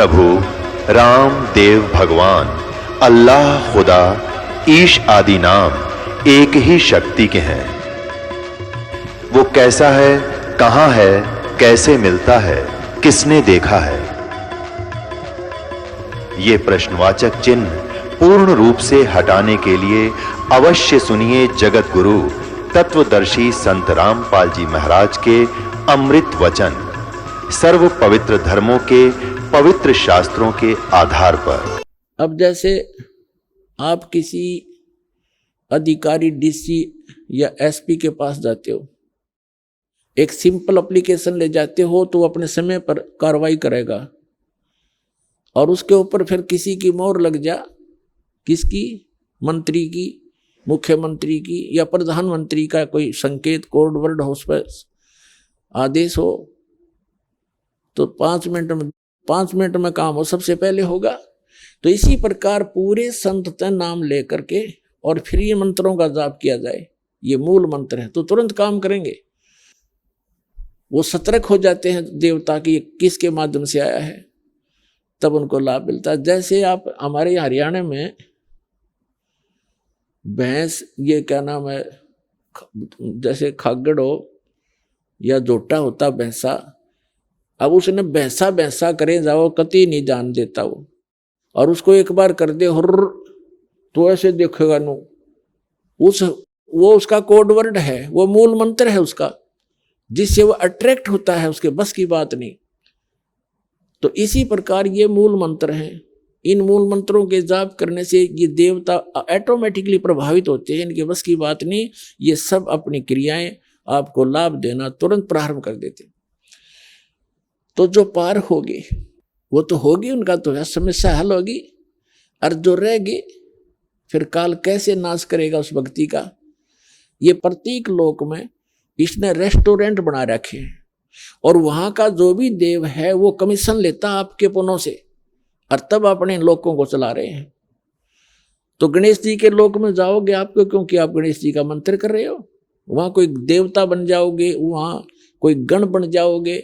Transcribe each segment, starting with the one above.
प्रभु राम देव भगवान अल्लाह खुदा ईश आदि नाम एक ही शक्ति के हैं। वो कैसा है, कहां है, कैसे मिलता है, किसने देखा है? ये प्रश्नवाचक चिन्ह पूर्ण रूप से हटाने के लिए अवश्य सुनिए जगत गुरु तत्वदर्शी संत रामपाल जी महाराज के अमृत वचन, सर्व पवित्र धर्मों के पवित्र शास्त्रों के आधार पर। अब जैसे आप किसी अधिकारी डीसी या एसपी के पास जाते हो, एक सिंपल एप्लीकेशन ले जाते हो तो वो अपने समय पर कार्रवाई करेगा और उसके ऊपर फिर किसी की मोहर लग जा, किसकी, मंत्री की, मुख्यमंत्री की या प्रधानमंत्री का कोई संकेत, कोड वर्ड हो, उस पर आदेश हो तो 5 मिनट में काम हो सबसे पहले होगा। तो इसी प्रकार पूरे संत नाम लेकर के और फिर ये मंत्रों का जाप किया जाए, ये मूल मंत्र है, तो तुरंत काम करेंगे। वो सतर्क हो जाते हैं देवता की किसके माध्यम से आया है, तब उनको लाभ मिलता है। जैसे आप हमारे हरियाणा में भैंस, ये क्या नाम है, जैसे खागड़ हो या जोटा होता भैंसा, अब उसने भैंसा भैंसा करे जाओ कति नहीं जान देता वो, और उसको एक बार कर दे हुर्र तो ऐसे देखेगा नो, वो उसका कोड वर्ड है, वो मूल मंत्र है उसका, जिससे वो अट्रैक्ट होता है, उसके बस की बात नहीं। तो इसी प्रकार ये मूल मंत्र हैं। इन मूल मंत्रों के जाप करने से ये देवता ऑटोमेटिकली प्रभावित होते हैं, इनके बस की बात नहीं। ये सब अपनी क्रियाएं आपको लाभ देना तुरंत प्रारंभ कर देते। तो जो पार होगी वो तो होगी, उनका तो है, समस्या हल होगी, और जो रहेगी फिर काल कैसे नाश करेगा उस व्यक्ति का। ये प्रत्येक लोक में इसने रेस्टोरेंट बना रखे हैं और वहां का जो भी देव है वो कमीशन लेता आपके पुण्यों से, और तब अपने लोगों को चला रहे हैं। तो गणेश जी के लोक में जाओगे आपको, क्योंकि आप गणेश जी का मंत्र कर रहे हो, वहां कोई देवता बन जाओगे, वहां कोई गण बन जाओगे,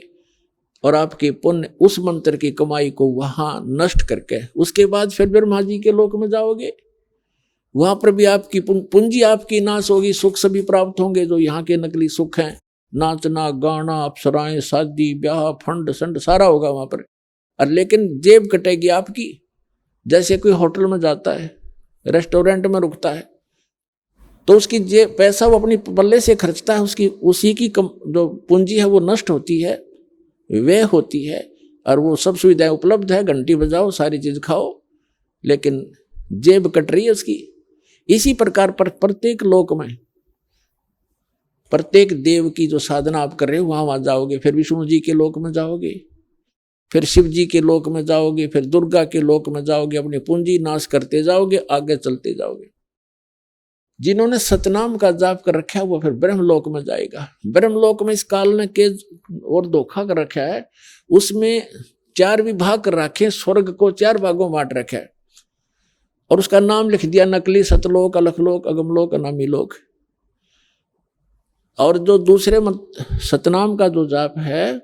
और आपके पुण्य उस मंत्र की कमाई को वहां नष्ट करके उसके बाद फिर ब्रह्मा जी के लोक में जाओगे, वहां पर भी आपकी पूंजी आपकी नाश होगी, सुख सभी प्राप्त होंगे जो यहाँ के नकली सुख हैं, नाचना गाना अप्सराएं शादी ब्याह फंड संड सारा होगा वहां पर, और लेकिन जेब कटेगी आपकी। जैसे कोई होटल में जाता है, रेस्टोरेंट में रुकता है, तो उसकी जेब पैसा वो अपनी पल्ले से खर्चता है, उसकी उसी की जो पूंजी है वो नष्ट होती है, व्यय होती है, और वो सब सुविधाएं उपलब्ध है, घंटी बजाओ सारी चीज खाओ, लेकिन जेब कट रही है उसकी। इसी प्रकार पर प्रत्येक लोक में प्रत्येक देव की जो साधना आप कर रहे हो वहां जाओगे, फिर विष्णु जी के लोक में जाओगे, फिर शिव जी के लोक में जाओगे, फिर दुर्गा के लोक में जाओगे, अपनी पूंजी नाश करते जाओगे, आगे चलते जाओगे। जिन्होंने सतनाम का जाप कर रखा है वो फिर ब्रह्मलोक में जाएगा। ब्रह्मलोक में इस काल ने के और धोखा कर रखा है, उसमें 4 विभाग कर रखे, स्वर्ग को 4 भागों बांट रखा है, और उसका नाम लिख दिया नकली सतलोक, अलखलोक, अगमलोक, अनामी लोक। और जो दूसरे सतनाम का जो जाप है,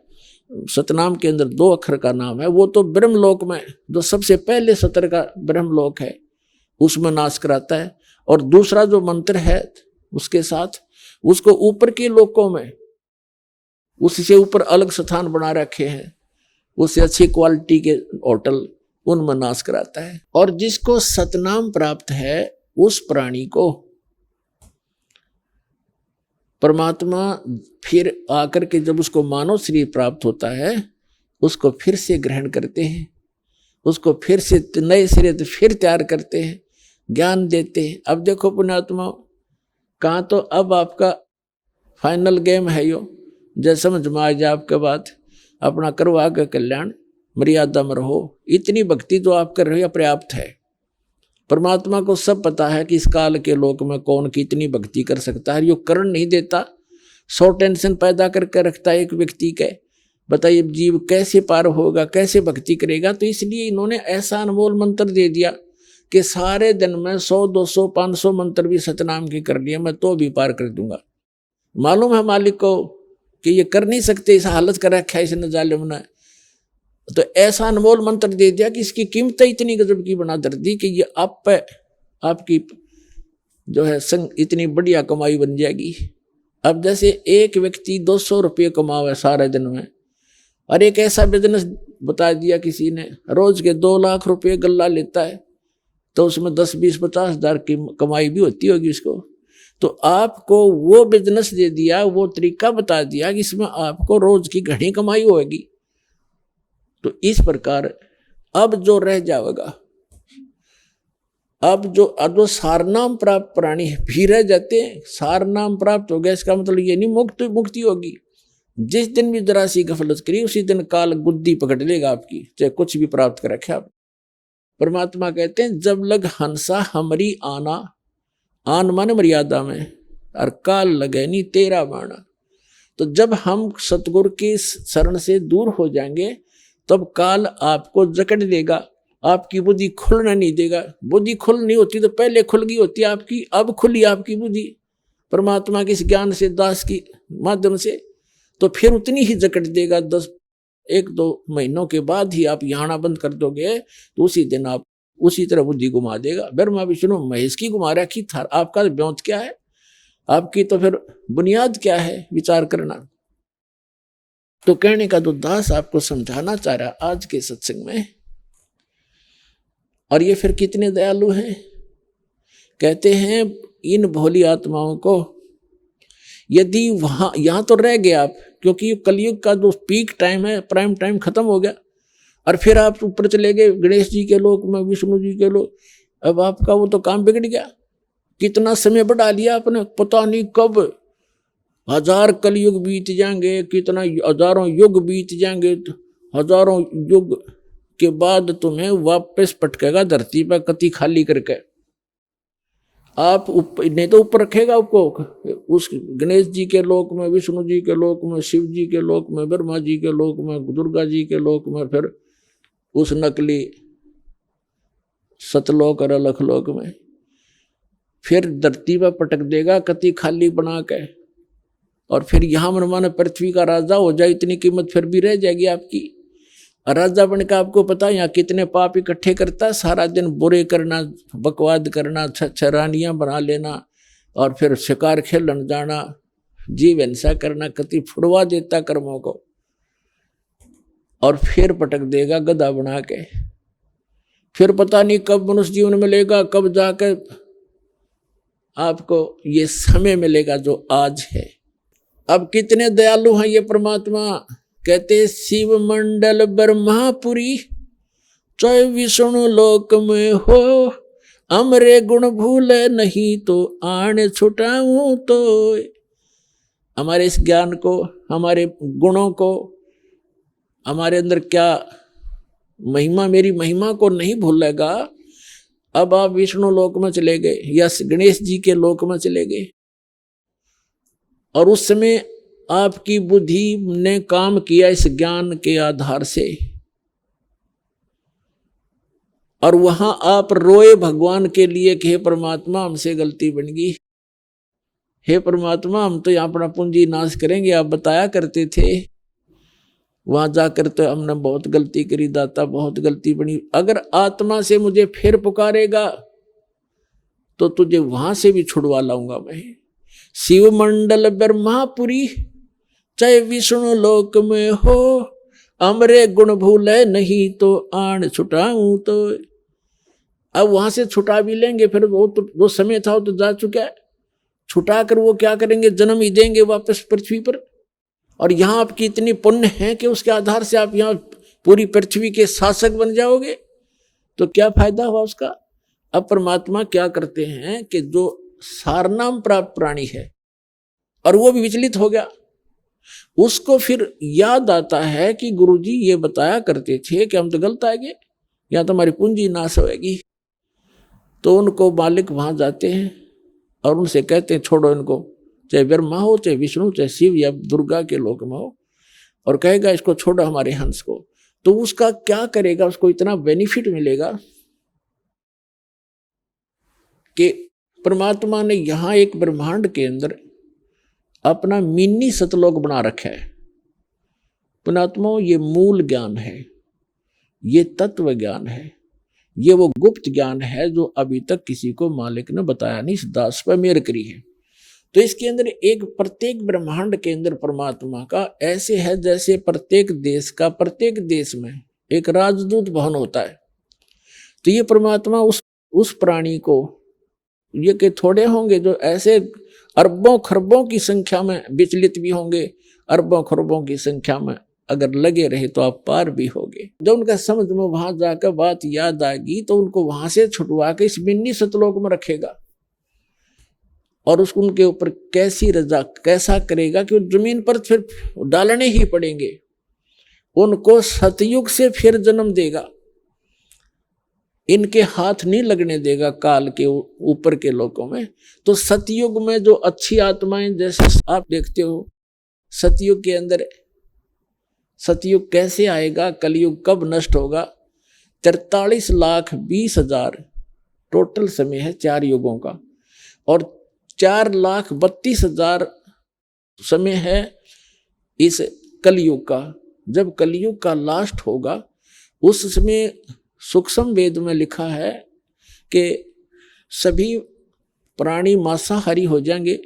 सतनाम के अंदर 2 अक्षर का नाम है, वो तो ब्रह्मलोक में जो सबसे पहले सतर का ब्रह्मलोक है उसमें नाश कराता है, और दूसरा जो मंत्र है उसके साथ उसको ऊपर के लोकों में, उससे ऊपर अलग स्थान बना रखे हैं, उससे अच्छी क्वालिटी के होटल, उनमें नाश कराता है। और जिसको सतनाम प्राप्त है उस प्राणी को परमात्मा फिर आकर के जब उसको मानव शरीर प्राप्त होता है उसको फिर से ग्रहण करते हैं, उसको फिर से नए सिरे से फिर तैयार करते हैं, ज्ञान देते हैं। अब देखो पुण्यात्मा, कहाँ तो अब आपका फाइनल गेम है यो, जैसे समझ में आ जाए आपके बात, अपना करो आगे कल्याण, मर्यादा में रहो। इतनी भक्ति जो आप कर रहे हो पर्याप्त है। परमात्मा को सब पता है कि इस काल के लोक में कौन कितनी भक्ति कर सकता है, यो करण नहीं देता, 100 टेंशन पैदा करके रखता है एक व्यक्ति के। बताइए जीव कैसे पार होगा, कैसे भक्ति करेगा। तो इसलिए इन्होंने ऐसा अनमोल मंत्र दे दिया कि सारे दिन में 100, 200, 500 मंत्र भी सतनाम के कर लिए, मैं तो भी पार कर दूंगा। मालूम है मालिक को कि ये कर नहीं सकते, इस हालत कर रखा है इसने जालिम ने, तो ऐसा अनमोल मंत्र दे दिया कि इसकी कीमत इतनी गजब की बना दर दी कि ये आप पे आपकी जो है संग इतनी बढ़िया कमाई बन जाएगी। अब जैसे एक व्यक्ति 200 रुपये कमावे सारे दिन में, और एक ऐसा बिजनेस बता दिया किसी ने, रोज के 2 लाख रुपये गल्ला लेता है, तो उसमें 10, 20, 50 हजार की कमाई भी होती होगी उसको। तो आपको वो बिजनेस दे दिया, वो तरीका बता दिया कि इसमें आपको रोज की घनी कमाई होगी। तो इस प्रकार अब जो रह जाएगा, अब जो सारनाम प्राप्त प्राणी भी रह जाते हैं, सारनाम प्राप्त हो गया इसका मतलब ये नहीं मुक्ति होगी। जिस दिन भी जरा सी गफलत करी उसी दिन काल गुद्दी पकड़ लेगा आपकी, चाहे कुछ भी प्राप्त कर रखे आप। परमात्मा कहते हैं जब लग हंसा हमारी आना, आन माने मर्यादा में, और काल लगे नहीं तेरा बाणा। तो जब हम सतगुरु की शरण से दूर हो जाएंगे तब काल आपको जकड़ देगा, आपकी बुद्धि खुलना नहीं देगा। बुद्धि खुल नहीं होती तो पहले खुल गई होती आपकी, अब खुली आपकी बुद्धि परमात्मा के इस ज्ञान से, दास की माध्यम से, तो फिर उतनी ही जकड़ देगा। 1-2 महीनों के बाद ही आप यहाँ बंद कर दोगे तो उसी दिन आप उसी तरह बुद्धि घुमा देगा। ब्रह्मा विष्णु महेश की घुमा रखी था, आपका ब्योंत क्या है, आपकी तो फिर बुनियाद क्या है विचार करना। तो कहने का तो दास आपको समझाना चाह रहा आज के सत्संग में। और ये फिर कितने दयालु हैं, कहते हैं इन भोली आत्माओं को यदि वहां यहां तो रह गए आप, क्योंकि कलयुग का जो पीक टाइम है, प्राइम टाइम खत्म हो गया, और फिर आप ऊपर चले गए गणेश जी के लोक में, विष्णु जी के लोक। अब आपका वो तो काम बिगड़ गया, कितना समय बढ़ा लिया आपने, पता नहीं कब 1000 कलयुग बीत जाएंगे, कितना हजारों युग बीत जाएंगे, हजारों युग के बाद तुम्हें वापस पटकेगा धरती पर कति खाली करके। आप नहीं तो ऊपर रखेगा आपको उस गणेश जी के लोक में, विष्णु जी के लोक में, शिव जी के लोक में, ब्रह्मा जी के लोक में, दुर्गा जी के लोक में, फिर उस नकली सतलोक और अलखलोक में, फिर धरती पर पटक देगा कति खाली बना के। और फिर यहां मनमाना पृथ्वी का राजा हो जाए, इतनी कीमत फिर भी रह जाएगी आपकी। राजा बनकर आपको पता है यहाँ कितने पाप इकट्ठे करता है, सारा दिन बुरे करना, बकवाद करना, छरानियां बना लेना, और फिर शिकार खेलन जाना, जीव हिंसा करना, कति फुड़वा देता कर्मों को, और फिर पटक देगा गधा बना के। फिर पता नहीं कब मनुष्य जीवन मिलेगा, कब जाकर आपको ये समय मिलेगा जो आज है। अब कितने दयालु हैं ये परमात्मा, कहते शिव मंडल ब्रह्मापुरी, चाहे विष्णु लोक में हो, अमरे गुण भूले नहीं तो आने छुटाऊं तो। हमारे इस ज्ञान को, हमारे गुणों को, हमारे अंदर क्या महिमा, मेरी महिमा को नहीं भूलेगा। अब आप विष्णु लोक में चले गए या गणेश जी के लोक में चले गए, और उस समय आपकी बुद्धि ने काम किया इस ज्ञान के आधार से, और वहां आप रोए भगवान के लिए कि हे परमात्मा हमसे गलती बन गई, हे परमात्मा हम तो यहाँ अपना पूंजी नाश करेंगे, आप बताया करते थे। वहां जाकर तो हमने बहुत गलती करी दाता, बहुत गलती बनी। अगर आत्मा से मुझे फिर पुकारेगा तो तुझे वहां से भी छुड़वा लाऊंगा मैं। शिव मंडल ब्रह्मापुरी, चाहे विष्णु लोक में हो, अमरे गुण भूले नहीं तो आन छुटाऊं तो। अब वहां से छुटा भी लेंगे, फिर वो तो वो समय था वो तो जा चुका है, छुटा कर वो क्या करेंगे, जन्म ही देंगे वापस पृथ्वी पर। और यहाँ आपकी इतनी पुण्य है कि उसके आधार से आप यहाँ पूरी पृथ्वी के शासक बन जाओगे, तो क्या फायदा हुआ उसका। अब परमात्मा क्या करते हैं कि जो सारनाम प्राप्त प्राणी है और वो भी विचलित हो गया, उसको फिर याद आता है कि गुरुजी ये बताया करते थे कि हम तो गलत आएंगे, या तो हमारी पूंजी नाश होएगी। तो उनको मालिक वहां जाते हैं और उनसे कहते हैं छोड़ो इनको, चाहे ब्रह्मा हो, चाहे विष्णु, चाहे शिव या दुर्गा के लोक में हो, और कहेगा इसको छोड़ो हमारे हंस को। तो उसका क्या करेगा, उसको इतना बेनिफिट मिलेगा कि परमात्मा ने यहां एक ब्रह्मांड के अंदर अपना मिनी सतलोक बना रखा है। पुणात्माओं ये मूल ज्ञान है, ये तत्व ज्ञान है, ये वो गुप्त ज्ञान है जो अभी तक किसी को मालिक ने बताया नहीं, इस दास पर मेहर करी है। तो इसके अंदर एक प्रत्येक ब्रह्मांड के अंदर परमात्मा का ऐसे है जैसे प्रत्येक देश में एक राजदूत भवन होता है। तो ये परमात्मा उस प्राणी को, ये के थोड़े होंगे जो ऐसे अरबों खरबों की संख्या में विचलित भी होंगे, अरबों खरबों की संख्या में अगर लगे रहे तो आप पार भी होगे। जब उनका समझ में वहां जाकर बात याद आएगी तो उनको वहां से छुटवा के इस मिन्नी सतलोक में रखेगा और उसको उनके ऊपर कैसी रजा कैसा करेगा कि जमीन पर फिर डालने ही पड़ेंगे। उनको सतयुग से फिर जन्म देगा, इनके हाथ नहीं लगने देगा काल के ऊपर के लोगों में। तो सतयुग में जो अच्छी आत्माएं, जैसे आप देखते हो सतयुग के अंदर, सतयुग कैसे आएगा, कलयुग कब नष्ट होगा, 43,20,000 टोटल समय है 4 युगों का और 4,32,000 समय है इस कलयुग का। जब कलयुग का लास्ट होगा उस समय सूक्ष्म वेद में लिखा है कि सभी प्राणी मांसाहारी हो जाएंगे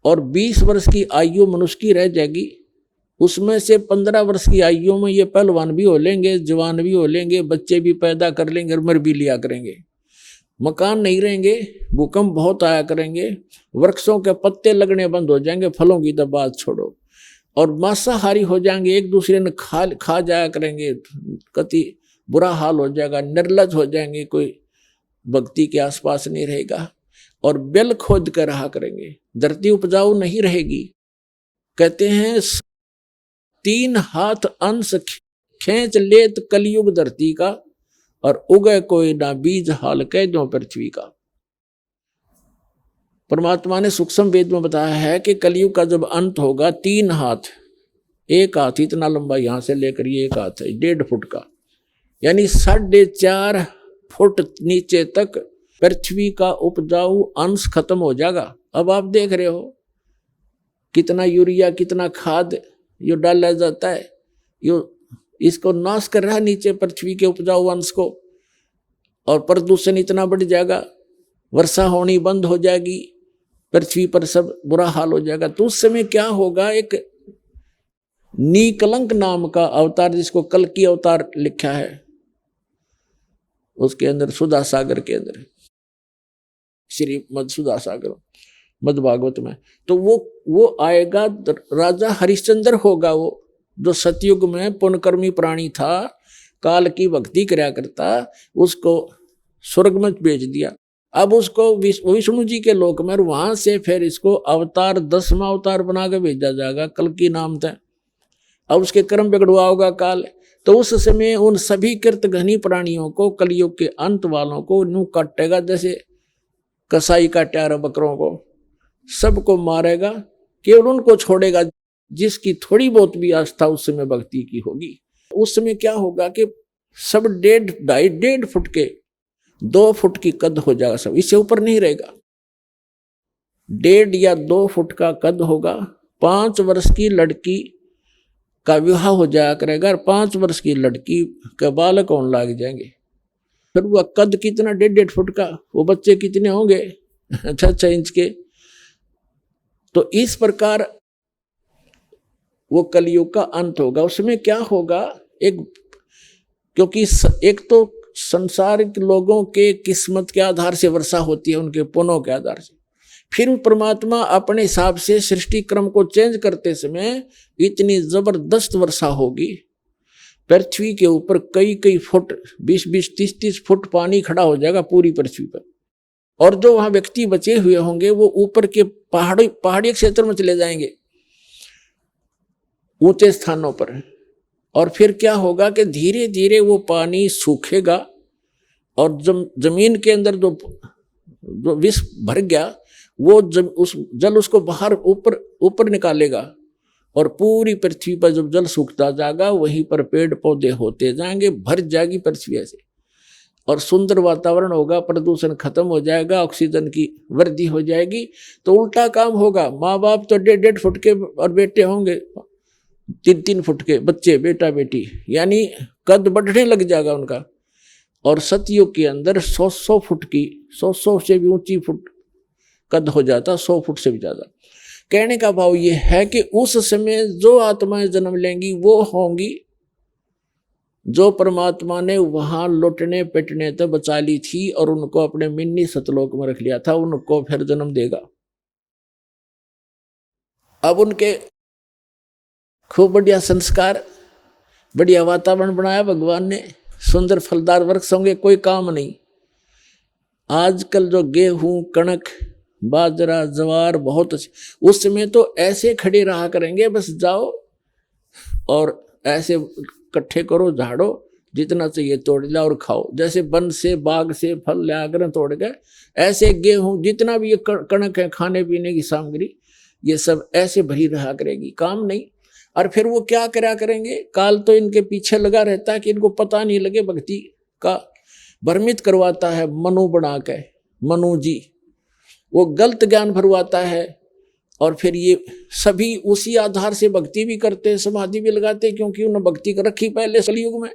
और 20 वर्ष की आयु मनुष्य की रह जाएगी। उसमें से 15 वर्ष की आयु में ये पहलवान भी हो लेंगे, जवान भी हो लेंगे, बच्चे भी पैदा कर लेंगे और मर भी लिया करेंगे। मकान नहीं रहेंगे, भूकंप बहुत आया करेंगे, वृक्षों के पत्ते लगने बंद हो जाएंगे, फलों की तो बात छोड़ो, और मांसाहारी हो जाएंगे, एक दूसरे ने खा जाया करेंगे, कति बुरा हाल हो जाएगा, निर्लज हो जाएंगे, कोई भक्ति के आसपास नहीं रहेगा और बेल खोद कर रहा करेंगे, धरती उपजाऊ नहीं रहेगी। कहते हैं 3 हाथ अंश खींच लेत कलयुग धरती का और उगे कोई ना बीज हाल कह दो पृथ्वी का। परमात्मा ने सूक्ष्म वेद में बताया है कि कलयुग का जब अंत होगा 3 हाथ, एक हाथ इतना लंबा यहां से लेकर ये एक हाथ है 1.5 फुट का, यानी 4.5 फुट नीचे तक पृथ्वी का उपजाऊ अंश खत्म हो जाएगा। अब आप देख रहे हो कितना यूरिया कितना खाद यो डाला जाता है, यो इसको नाश कर रहा है नीचे पृथ्वी के उपजाऊ अंश को, और प्रदूषण इतना बढ़ जाएगा, वर्षा होनी बंद हो जाएगी, पृथ्वी पर सब बुरा हाल हो जाएगा। तो उस समय क्या होगा, एक निकलंक नाम का अवतार जिसको कल्कि अवतार लिखा है उसके अंदर सुधा सागर के अंदर श्री सुधा सागर मद भागवत में, तो वो आएगा, राजा हरिश्चंद्र होगा वो, जो सतयुग में पुण्यकर्मी प्राणी था, काल की भक्ति कराया करता, उसको स्वर्ग में भेज दिया। अब उसको विष्णु जी के लोक में, वहां से फिर इसको अवतार 10वां अवतार बना के भेजा जाएगा, कल्कि नाम था। अब उसके कर्म बिगड़वा होगा काल, तो उस समय उन सभी कृत घनी प्राणियों को, कलयुग के अंत वालों को नू काटेगा, जैसे कसाई काटा बकरों को, सबको मारेगा, केवल उनको छोड़ेगा जिसकी थोड़ी बहुत भी आस्था उस समय भक्ति की होगी। उस समय क्या होगा कि सब 1.5 फुट के 2 फुट की कद हो जाएगा, सब इससे ऊपर नहीं रहेगा, 1.5 या 2 फुट का कद होगा। 5 वर्ष की लड़की का विवाह हो जाया करेगा और 5 वर्ष की लड़की के बालक होने लग जाएंगे। फिर वह कद कितना 1.5 फुट का, वो बच्चे कितने होंगे 6 इंच के। तो इस प्रकार वो कलयुग का अंत होगा। उसमें क्या होगा, क्योंकि एक तो संसार के लोगों के किस्मत के आधार से वर्षा होती है, उनके पुण्यों के आधार से, फिर परमात्मा अपने हिसाब से सृष्टि क्रम को चेंज करते समय इतनी जबरदस्त वर्षा होगी, पृथ्वी के ऊपर कई फुट 20-20, 30-30 फुट पानी खड़ा हो जाएगा पूरी पृथ्वी पर, और जो वहां व्यक्ति बचे हुए होंगे वो ऊपर के पहाड़ी क्षेत्र में चले जाएंगे, ऊंचे स्थानों पर। और फिर क्या होगा कि धीरे धीरे वो पानी सूखेगा और जमीन के अंदर जो विष भर गया वो उस जल उसको बाहर ऊपर निकालेगा, और पूरी पृथ्वी पर जब जल सूखता जाएगा वहीं पर पेड़ पौधे होते जाएंगे, भर जाएगी पृथ्वी ऐसे, और सुंदर वातावरण होगा, प्रदूषण खत्म हो जाएगा, ऑक्सीजन की वृद्धि हो जाएगी। तो उल्टा काम होगा, माँ बाप तो 1.5 फुट के और बेटे होंगे 3-3 फुट के बच्चे, बेटा बेटी, यानी कद बढ़ने लग जाएगा उनका। और सतयुग के अंदर 100 फुट की 100 से भी ऊंची फुट कद हो जाता, 100 फुट से भी ज्यादा। कहने का भाव ये है कि उस समय जो आत्माएं जन्म लेंगी वो होंगी जो परमात्मा ने वहां लुटने पिटने तक बचा ली थी और उनको अपने मिन्नी सतलोक में रख लिया था, उनको फिर जन्म देगा। अब उनके खूब बढ़िया संस्कार, बढ़िया वातावरण बनाया भगवान ने, सुंदर फलदार वृक्ष होंगे, कोई काम नहीं। आजकल जो गेहूं कणक बाजरा जवार बहुत अच्छे, उस समय तो ऐसे खड़े रहा करेंगे, बस जाओ और ऐसे इकट्ठे करो, झाड़ो, जितना चाहिए तोड़ ला और खाओ। जैसे वन से बाग से फल ले आकर तोड़ के, ऐसे गेहूं जितना भी ये कणक है खाने पीने की सामग्री, ये सब ऐसे भरी रहा करेगी, काम नहीं। और फिर वो क्या करा करेंगे, काल तो इनके पीछे लगा रहता है कि इनको पता नहीं लगे, भक्ति का भ्रमित करवाता है मनु बना के, मनु जी वो गलत ज्ञान भरवाता है। और फिर ये सभी उसी आधार से भक्ति भी करते हैं, समाधि भी लगाते हैं, क्योंकि उन्होंने भक्ति कर रखी पहले कलयुग में।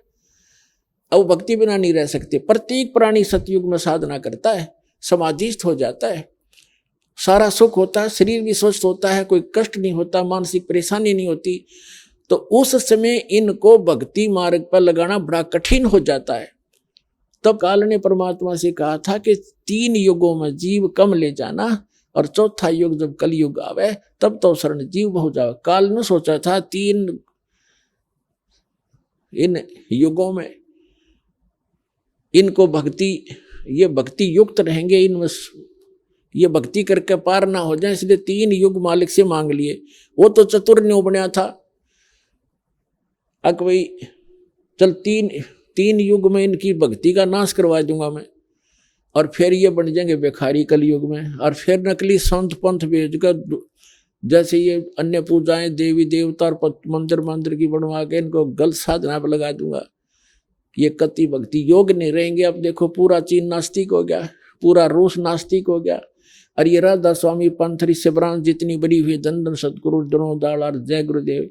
अब भक्ति बिना नहीं रह सकते। प्रत्येक प्राणी सतयुग में साधना करता है, समाधिस्थ हो जाता है, सारा सुख होता है, शरीर भी स्वस्थ होता है, कोई कष्ट नहीं होता, मानसिक परेशानी नहीं होती। तो उस समय इनको भक्ति मार्ग पर लगाना बड़ा कठिन हो जाता है। तब काल ने परमात्मा से कहा था कि 3 युगों में जीव कम ले जाना, और चौथा युग जब कलयुग आवे तब तो शरण जीव हो जावे। काल ने सोचा था 3 इन युगों में इनको भक्ति, ये भक्ति युक्त रहेंगे, इनमें ये भक्ति करके पार ना हो जाए, इसलिए 3 युग मालिक से मांग लिए। वो तो चतुर न्यू बनया था, अब भाई चल 3 युग में इनकी भक्ति का नाश करवा दूंगा मैं, और फिर ये बन जाएंगे भिखारी कलयुग में। और फिर नकली संत पंथ भेजकर, जैसे ये अन्य पूजाएं देवी देवता और मंदिर की बनवा के इनको गलत साधना पर लगा दूंगा, ये कति भक्ति योग नहीं रहेंगे। अब देखो पूरा चीन नास्तिक हो गया, पूरा रूस नास्तिक हो गया, और ये राधा स्वामी पंथ से ब्रांच जितनी बड़ी हुई, दंदन सतगुरु दनोदाल और जय गुरुदेव,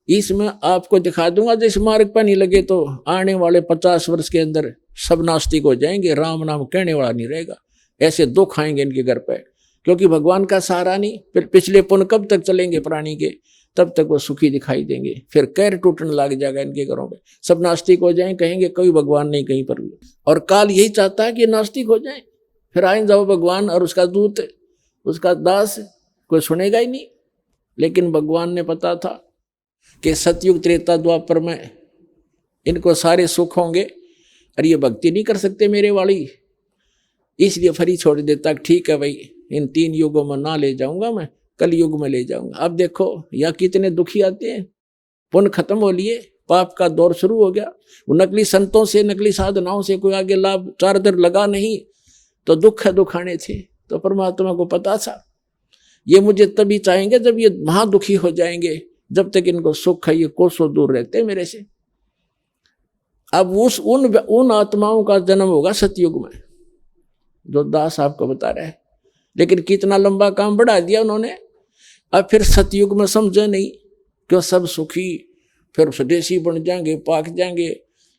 इसमें आपको दिखा दूंगा। जिस मार्ग पर नहीं लगे तो आने वाले 50 वर्ष के अंदर सब नास्तिक हो जाएंगे, राम नाम कहने वाला नहीं रहेगा। ऐसे दुख आएंगे इनके घर पे, क्योंकि भगवान का सहारा नहीं। फिर पिछले पुण्य कब तक चलेंगे प्राणी के, तब तक वो सुखी दिखाई देंगे। फिर कैर टूटने लग जाएगा इनके घरों में, सब नास्तिक हो जाएं, कहेंगे कोई भगवान नहीं कहीं पर भी। और काल यही चाहता है कि नास्तिक हो जाएं, फिर आए जाओ भगवान और उसका दूत, उसका दास, कोई सुनेगा ही नहीं। लेकिन भगवान ने पता था कि सतयुग त्रेता द्वापर में इनको सारे सुख होंगे, और ये भक्ति नहीं कर सकते मेरे वाली, इसलिए फरी छोड़ देता। ठीक है भाई, इन 3 युगों में ना ले जाऊंगा मैं, कल युग में ले जाऊंगा। अब देखो यहाँ कितने दुखी आते हैं, पुण्य खत्म हो लिए, पाप का दौर शुरू हो गया। वो नकली संतों से, नकली साधनाओं से कोई आगे लाभ चारदर लगा नहीं, तो दुख दुखाने थे। तो परमात्मा को पता था ये मुझे तभी चाहेंगे जब ये महादुखी हो जाएंगे, जब तक इनको सुख है ये कोसों दूर रहते मेरे से। अब उन आत्माओं का जन्म होगा सतयुग में, जो दास आपको बता रहा है। लेकिन कितना लंबा काम बढ़ा दिया उन्होंने। अब फिर सतयुग में समझे नहीं, क्यों सब सुखी, फिर स्वदेशी बन जाएंगे, पाक जाएंगे,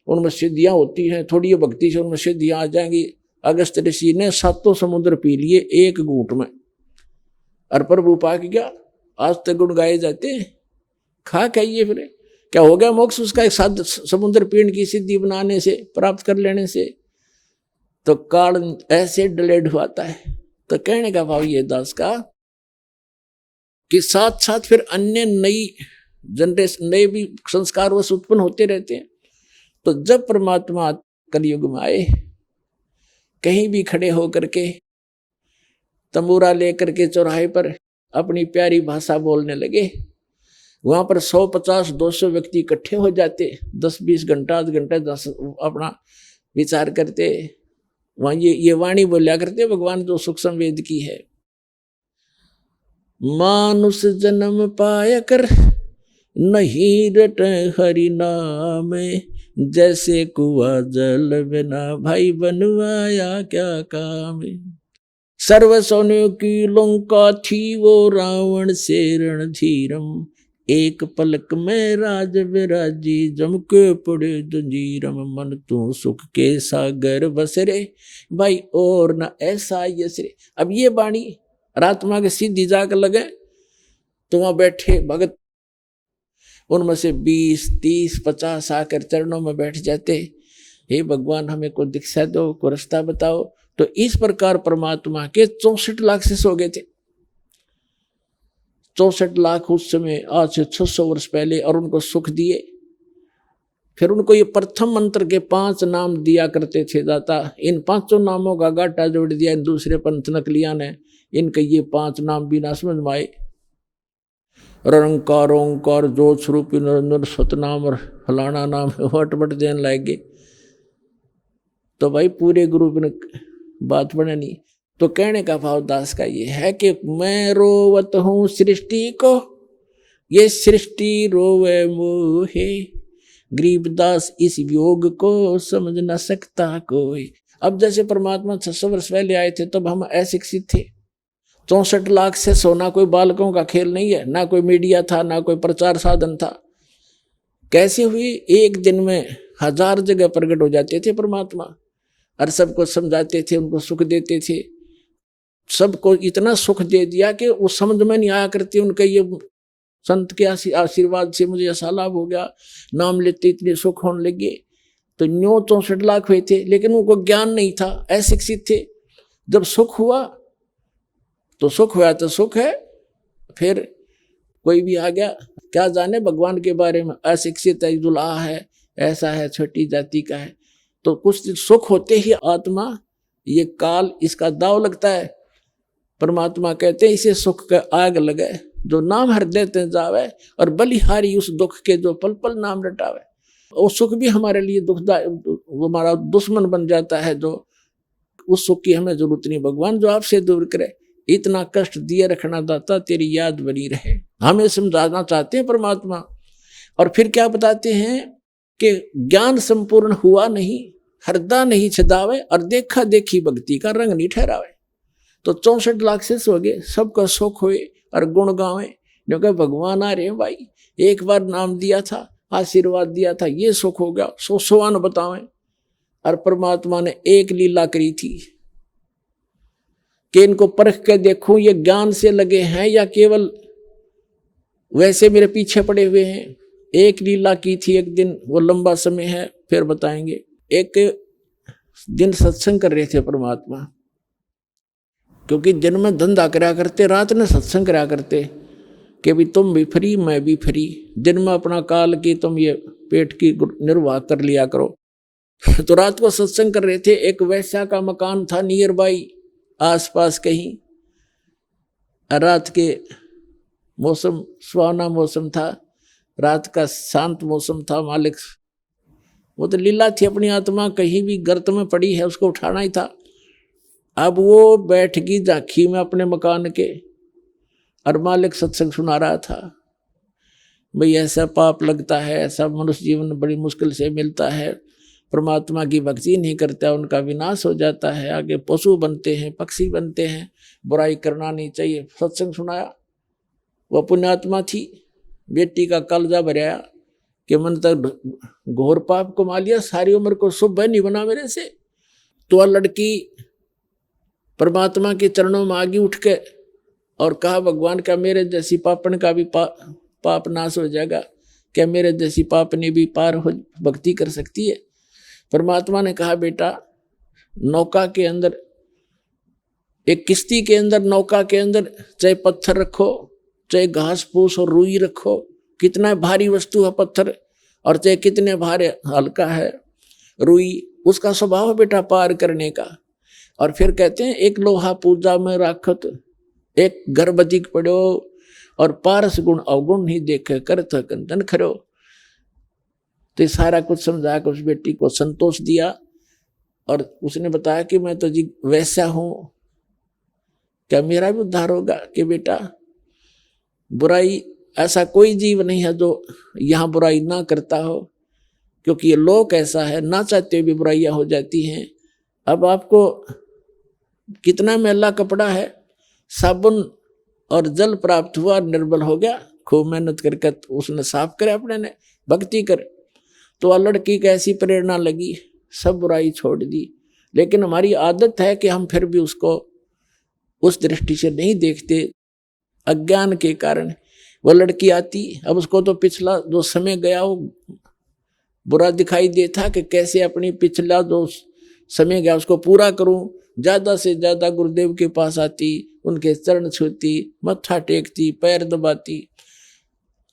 उनमें सिद्धियां होती हैं, थोड़ी भक्ति से उनमें सिद्धियां आ जाएंगी। अगस्त ऋषि ने 7 समुद्र पी लिए एक घूंट में, और प्रभु पाक गया। आज तक गुण गाए जाते हैं, खा खाइए फिर क्या हो गया मोक्ष उसका, एक 7 समुद्र पीण की सिद्धि बनाने से, प्राप्त कर लेने से। तो काल ऐसे डिलेड हुआता है। तो कहने का भाव ये दास का कि साथ साथ फिर अन्य नई जनरेशन, नए भी संस्कार वश उत्पन्न होते रहते हैं। तो जब परमात्मा कलयुग में आए, कहीं भी खड़े होकर के तंबूरा लेकर के चौराहे पर अपनी प्यारी भाषा बोलने लगे, वहां पर 150-200 व्यक्ति इकट्ठे हो जाते, 10-20 घंटा, आध घंटा 10 अपना विचार करते। वहां ये वाणी बोलिया करते भगवान जो सूक्ष्म वेद की है, मानुष जन्म पाया कर नहीं रट हरि नाम, जैसे कुआं जल बिना भाई बनवाया क्या काम। सर्व सोने की लंका थी वो रावण से रणधीरम, एक पलक में राज विराजी, जम के पड़े जंजीरम मन तू सुख के सागर बसरे, भाई और न ऐसा यसरे। अब ये बाणी रात्मा के सीधी जाकर लगे तो वहां बैठे भगत उनमें से 20, 30, 50 आकर चरणों में बैठ जाते, हे भगवान हमें को दीक्षा दो, को रास्ता बताओ। तो इस प्रकार परमात्मा के 64 लाख शिष्य हो गए थे। 64 लाख उस समय आज से 600 वर्ष पहले, और उनको सुख दिए। फिर उनको ये प्रथम मंत्र के 5 नाम दिया करते थे दाता। इन 5 नामों का गाटा जोड़ दिया इन दूसरे पंथ नकलिया ने। इनके ये 5 नाम बिना समझ में आए, रंकार ओंकार ज्योत स्वरूप निरंजन सतनाम और फलाना नाम वट देने लगे। तो भाई पूरे ग्रुप ने बात बने नहीं। तो कहने का भाव दास का ये है कि मैं रोवत हूं सृष्टि को, ये सृष्टि रोवे मोहे, गरीबदास इस योग को समझ न सकता कोई। अब जैसे परमात्मा 600 वर्ष पहले आए थे तब हम अशिक्षित थे। 64 लाख से सोना कोई बालकों का खेल नहीं है, ना कोई मीडिया था, ना कोई प्रचार साधन था। कैसे हुई? एक दिन में 1000 जगह प्रकट हो जाते थे परमात्मा, और सबको समझाते थे, उनको सुख देते थे। सबको इतना सुख दे दिया कि वो समझ में नहीं आया करते। उनके ये संत के आशीर्वाद से मुझे ऐसा लाभ हो गया, नाम लेते इतने सुख होने लगे। तो 64 लाख हुए थे, लेकिन उनको ज्ञान नहीं था, अशिक्षित थे। जब सुख हुआ तो सुख हुआ तो सुख है। फिर कोई भी आ गया, क्या जाने भगवान के बारे में, अशिक्षित है, दुल्हा है, ऐसा है, छोटी जाति का है। तो कुछ सुख होते ही आत्मा ये काल इसका दाव लगता है। परमात्मा कहते हैं इसे सुख का आग लगे, जो नाम हृदय ते जावे, और बलिहारी उस दुख के जो पल पल नाम रटावे। वो सुख भी हमारे लिए दुखदायक, हमारा दुश्मन बन जाता है। जो उस सुख की हमें जरूरत नहीं, भगवान जो आपसे दूर करे। इतना कष्ट दिए रखना दाता, तेरी याद बनी रहे, हमें समझाना चाहते हैं परमात्मा। और फिर क्या बताते हैं कि ज्ञान संपूर्ण हुआ नहीं, हृदय नहीं छदावे, और देखा देखी भक्ति का रंग नहीं ठहरावे। तो 64 लाख से हो गए, सबका सुख हुए और गुण गावे। क्योंकि भगवान आ रहे भाई, एक बार नाम दिया था, आशीर्वाद दिया था, ये सुख हो गया, 100 बतावें। और परमात्मा ने एक लीला करी थी कि इनको परख के देखूं ये ज्ञान से लगे हैं या केवल वैसे मेरे पीछे पड़े हुए हैं। एक लीला की थी एक दिन, वो लंबा समय है, फिर बताएंगे। एक दिन सत्संग कर रहे थे परमात्मा, क्योंकि दिन में धंधा करा करते, रात में सत्संग करा करते कि भी तुम भी फ्री मैं भी फ्री। दिन में अपना काल की तुम ये पेट की निर्वाह कर लिया करो। तो रात को सत्संग कर रहे थे। एक वैश्या का मकान था नियर बाई, आसपास कहीं। रात के मौसम सुहाना मौसम था, रात का शांत मौसम था। मालिक वो तो लीला थी, अपनी आत्मा कहीं भी गर्त में पड़ी है, उसको उठाना ही था। अब वो बैठ गई झांकी में अपने मकान के, और मालिक सत्संग सुना रहा था। भाई ऐसा पाप लगता है, ऐसा मनुष्य जीवन बड़ी मुश्किल से मिलता है, परमात्मा की भक्ति नहीं करता, उनका विनाश हो जाता है, आगे पशु बनते हैं, पक्षी बनते हैं, बुराई करना नहीं चाहिए। सत्संग सुनाया। वह पुण्यात्मा थी, बेटी का कलजा भराया कि मन तक घोर पाप कमा लिया, सारी उम्र को शुभ नहीं बना मेरे से। तो वह लड़की परमात्मा के चरणों में आगे उठ के और कहा, भगवान क्या मेरे जैसी पापन का भी पाप नाश हो जाएगा? क्या मेरे जैसी पापनी भी पार हो भक्ति कर सकती है? परमात्मा ने कहा, बेटा नौका के अंदर, एक किश्ती के अंदर, नौका के अंदर चाहे पत्थर रखो, चाहे घास फूस और रुई रखो, कितना भारी वस्तु है पत्थर, और चाहे कितने भारी हल्का है रुई, उसका स्वभाव है बेटा पार करने का। और फिर कहते हैं एक लोहा पूजा में राखत, एक गर्भवती पड़ो, और पारस गुण अवगुण नहीं देखे, करत कंदन खरो। तो सारा कुछ समझा कर उस बेटी को संतोष दिया, और उसने बताया कि मैं तो जी वैसा हूं, क्या मेरा भी उद्धार होगा? कि बेटा बुराई, ऐसा कोई जीव नहीं है जो यहाँ बुराई ना करता हो, क्योंकि ये लोक ऐसा है, ना चाहते भी बुराइयां हो जाती हैं। अब आपको कितना मैला कपड़ा है, साबुन और जल प्राप्त हुआ, निर्बल हो गया, खूब मेहनत करके उसने साफ करे, अपने ने भक्ति कर। तो वह लड़की की ऐसी प्रेरणा लगी, सब बुराई छोड़ दी। लेकिन हमारी आदत है कि हम फिर भी उसको उस दृष्टि से नहीं देखते, अज्ञान के कारण। वह लड़की आती, अब उसको तो पिछला जो समय गया वो बुरा दिखाई देता कि कैसे अपनी पिछला जो समय गया उसको पूरा करूं। ज्यादा से ज्यादा गुरुदेव के पास आती, उनके चरण छूती, मत्था टेकती, पैर दबाती।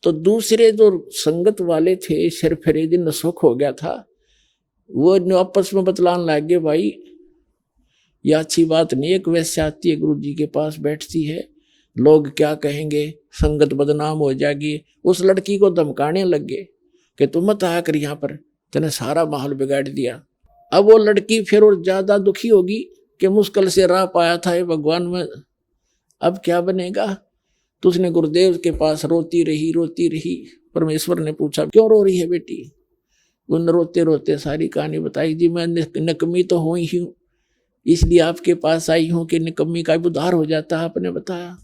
तो दूसरे जो संगत वाले थे, सिर फरीदी न सुख हो गया था, वो आपस में बतलाने लग गए, भाई यह अच्छी बात नहीं। एक वैसे आती है गुरु जी के पास बैठती है, लोग क्या कहेंगे, संगत बदनाम हो जाएगी। उस लड़की को धमकाने लग गए कि तुम मत आया कर यहाँ पर, तेने सारा माहौल बिगाड़ दिया। अब वो लड़की फिर और ज्यादा दुखी होगी कि मुश्किल से राह पाया था ये भगवान में, अब क्या बनेगा। तो उसने गुरुदेव के पास रोती रही। परमेश्वर ने पूछा, क्यों रो रही है बेटी? उन रोते रोते सारी कहानी बताई। जी मैं निकम्मी तो हुई ही हूँ, इसलिए आपके पास आई हूँ कि निकम्मी का उद्धार हो जाता है, आपने बताया।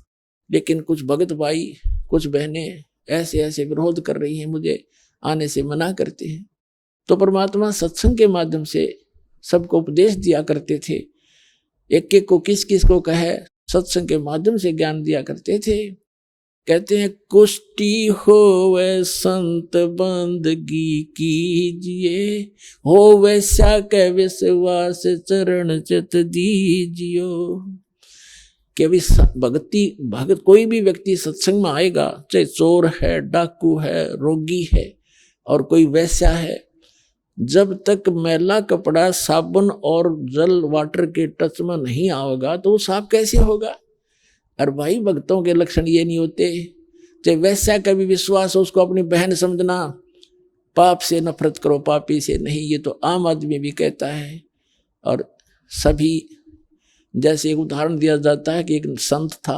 लेकिन कुछ भगत भाई, कुछ बहनें ऐसे ऐसे विरोध कर रही हैं, मुझे आने से मना करते हैं। तो परमात्मा सत्संग के माध्यम से सबको उपदेश दिया करते थे। एक एक को किस किस को कहे, सत्संग के माध्यम से ज्ञान दिया करते थे। कहते हैं, कुष्टि होवे संत बंदगी कीजिए, होवे स्या के विश्वास चरण चित दीजियो। कि अभी भगत कोई भी व्यक्ति सत्संग में आएगा, चाहे चोर है, डाकू है, रोगी है और कोई वैश्या है, जब तक मैला कपड़ा साबुन और जल वाटर के टच में नहीं आएगा तो वो साफ कैसे होगा। और भाई भक्तों के लक्षण ये नहीं होते। चाहे वैसा का भी विश्वास हो, उसको अपनी बहन समझना, पाप से नफरत करो, पापी से नहीं, ये तो आम आदमी भी कहता है। और सभी, जैसे एक उदाहरण दिया जाता है कि एक संत था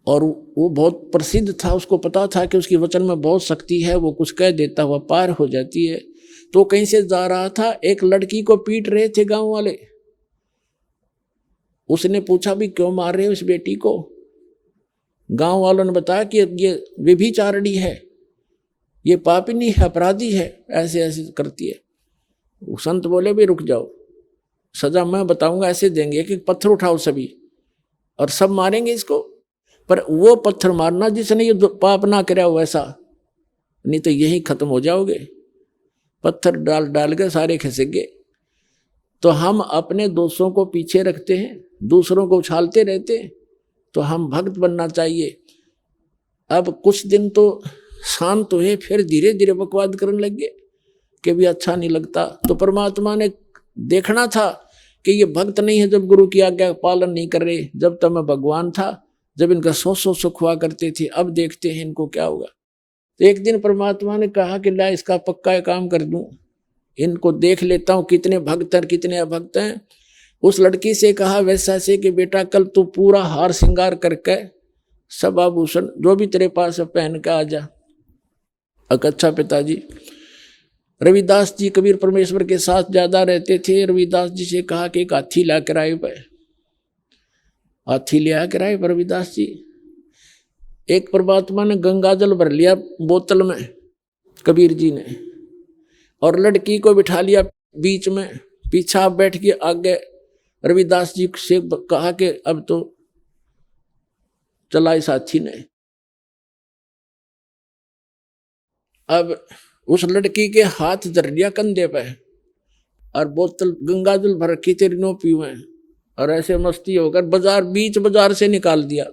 और वो बहुत प्रसिद्ध था, उसको पता था कि उसकी वचन में बहुत शक्ति है, वो कुछ कह देता हुआ पार हो जाती है। तो कहीं से जा रहा था, एक लड़की को पीट रहे थे गांव वाले। उसने पूछा, भी क्यों मार रहे हो इस बेटी को? गांव वालों ने बताया कि ये व्यभिचारिणी है, ये पापिनी है, अपराधी है, ऐसे ऐसे करती है। वो संत बोले, भी रुक जाओ, सजा मैं बताऊंगा, ऐसे देंगे कि पत्थर उठाओ सभी और सब मारेंगे इसको। पर वो पत्थर मारना जिसने ये पाप ना कराया हो वैसा, नहीं तो यही खत्म हो जाओगे। पत्थर डाल डाल के सारे खिसके। तो हम अपने दोषों को पीछे रखते हैं, दूसरों को उछालते रहते हैं। तो हम भक्त बनना चाहिए। अब कुछ दिन तो शांत हुए, फिर धीरे धीरे बकवाद करने लगे कि भी अच्छा नहीं लगता। तो परमात्मा ने देखना था कि ये भक्त नहीं है जब गुरु की आज्ञा पालन नहीं कर रहे। जब तक मैं भगवान था, जब इनका सौ सुख हुआ करते थे, अब देखते हैं इनको क्या होगा। तो एक दिन परमात्मा ने कहा कि ला इसका पक्का काम कर दूं, इनको देख लेता हूं कितने भक्त हैं कितने अभक्त हैं। उस लड़की से कहा वैसा से कि बेटा कल तू पूरा हार श्रृंगार करके सब आभूषण जो भी तेरे पास है पहन के आ जा। अच्छा पिताजी। रविदास जी कबीर परमेश्वर के साथ ज्यादा रहते थे। रविदास जी से कहा कि एक हाथी ला कर आए पे। हाथी ले आकर आए रविदास जी। एक परमात्मा ने गंगा जल भर लिया बोतल में, कबीर जी ने, और लड़की को बिठा लिया बीच में, पीछा बैठ के आगे। रविदास जी से कहा कि अब तो चला इस हाथी ने। अब उस लड़की के हाथ धर लिया कंधे पे और बोतल गंगा जल भर के तेरी नो पीवे, और ऐसे मस्ती होकर बीच बाजार से निकाल दिया,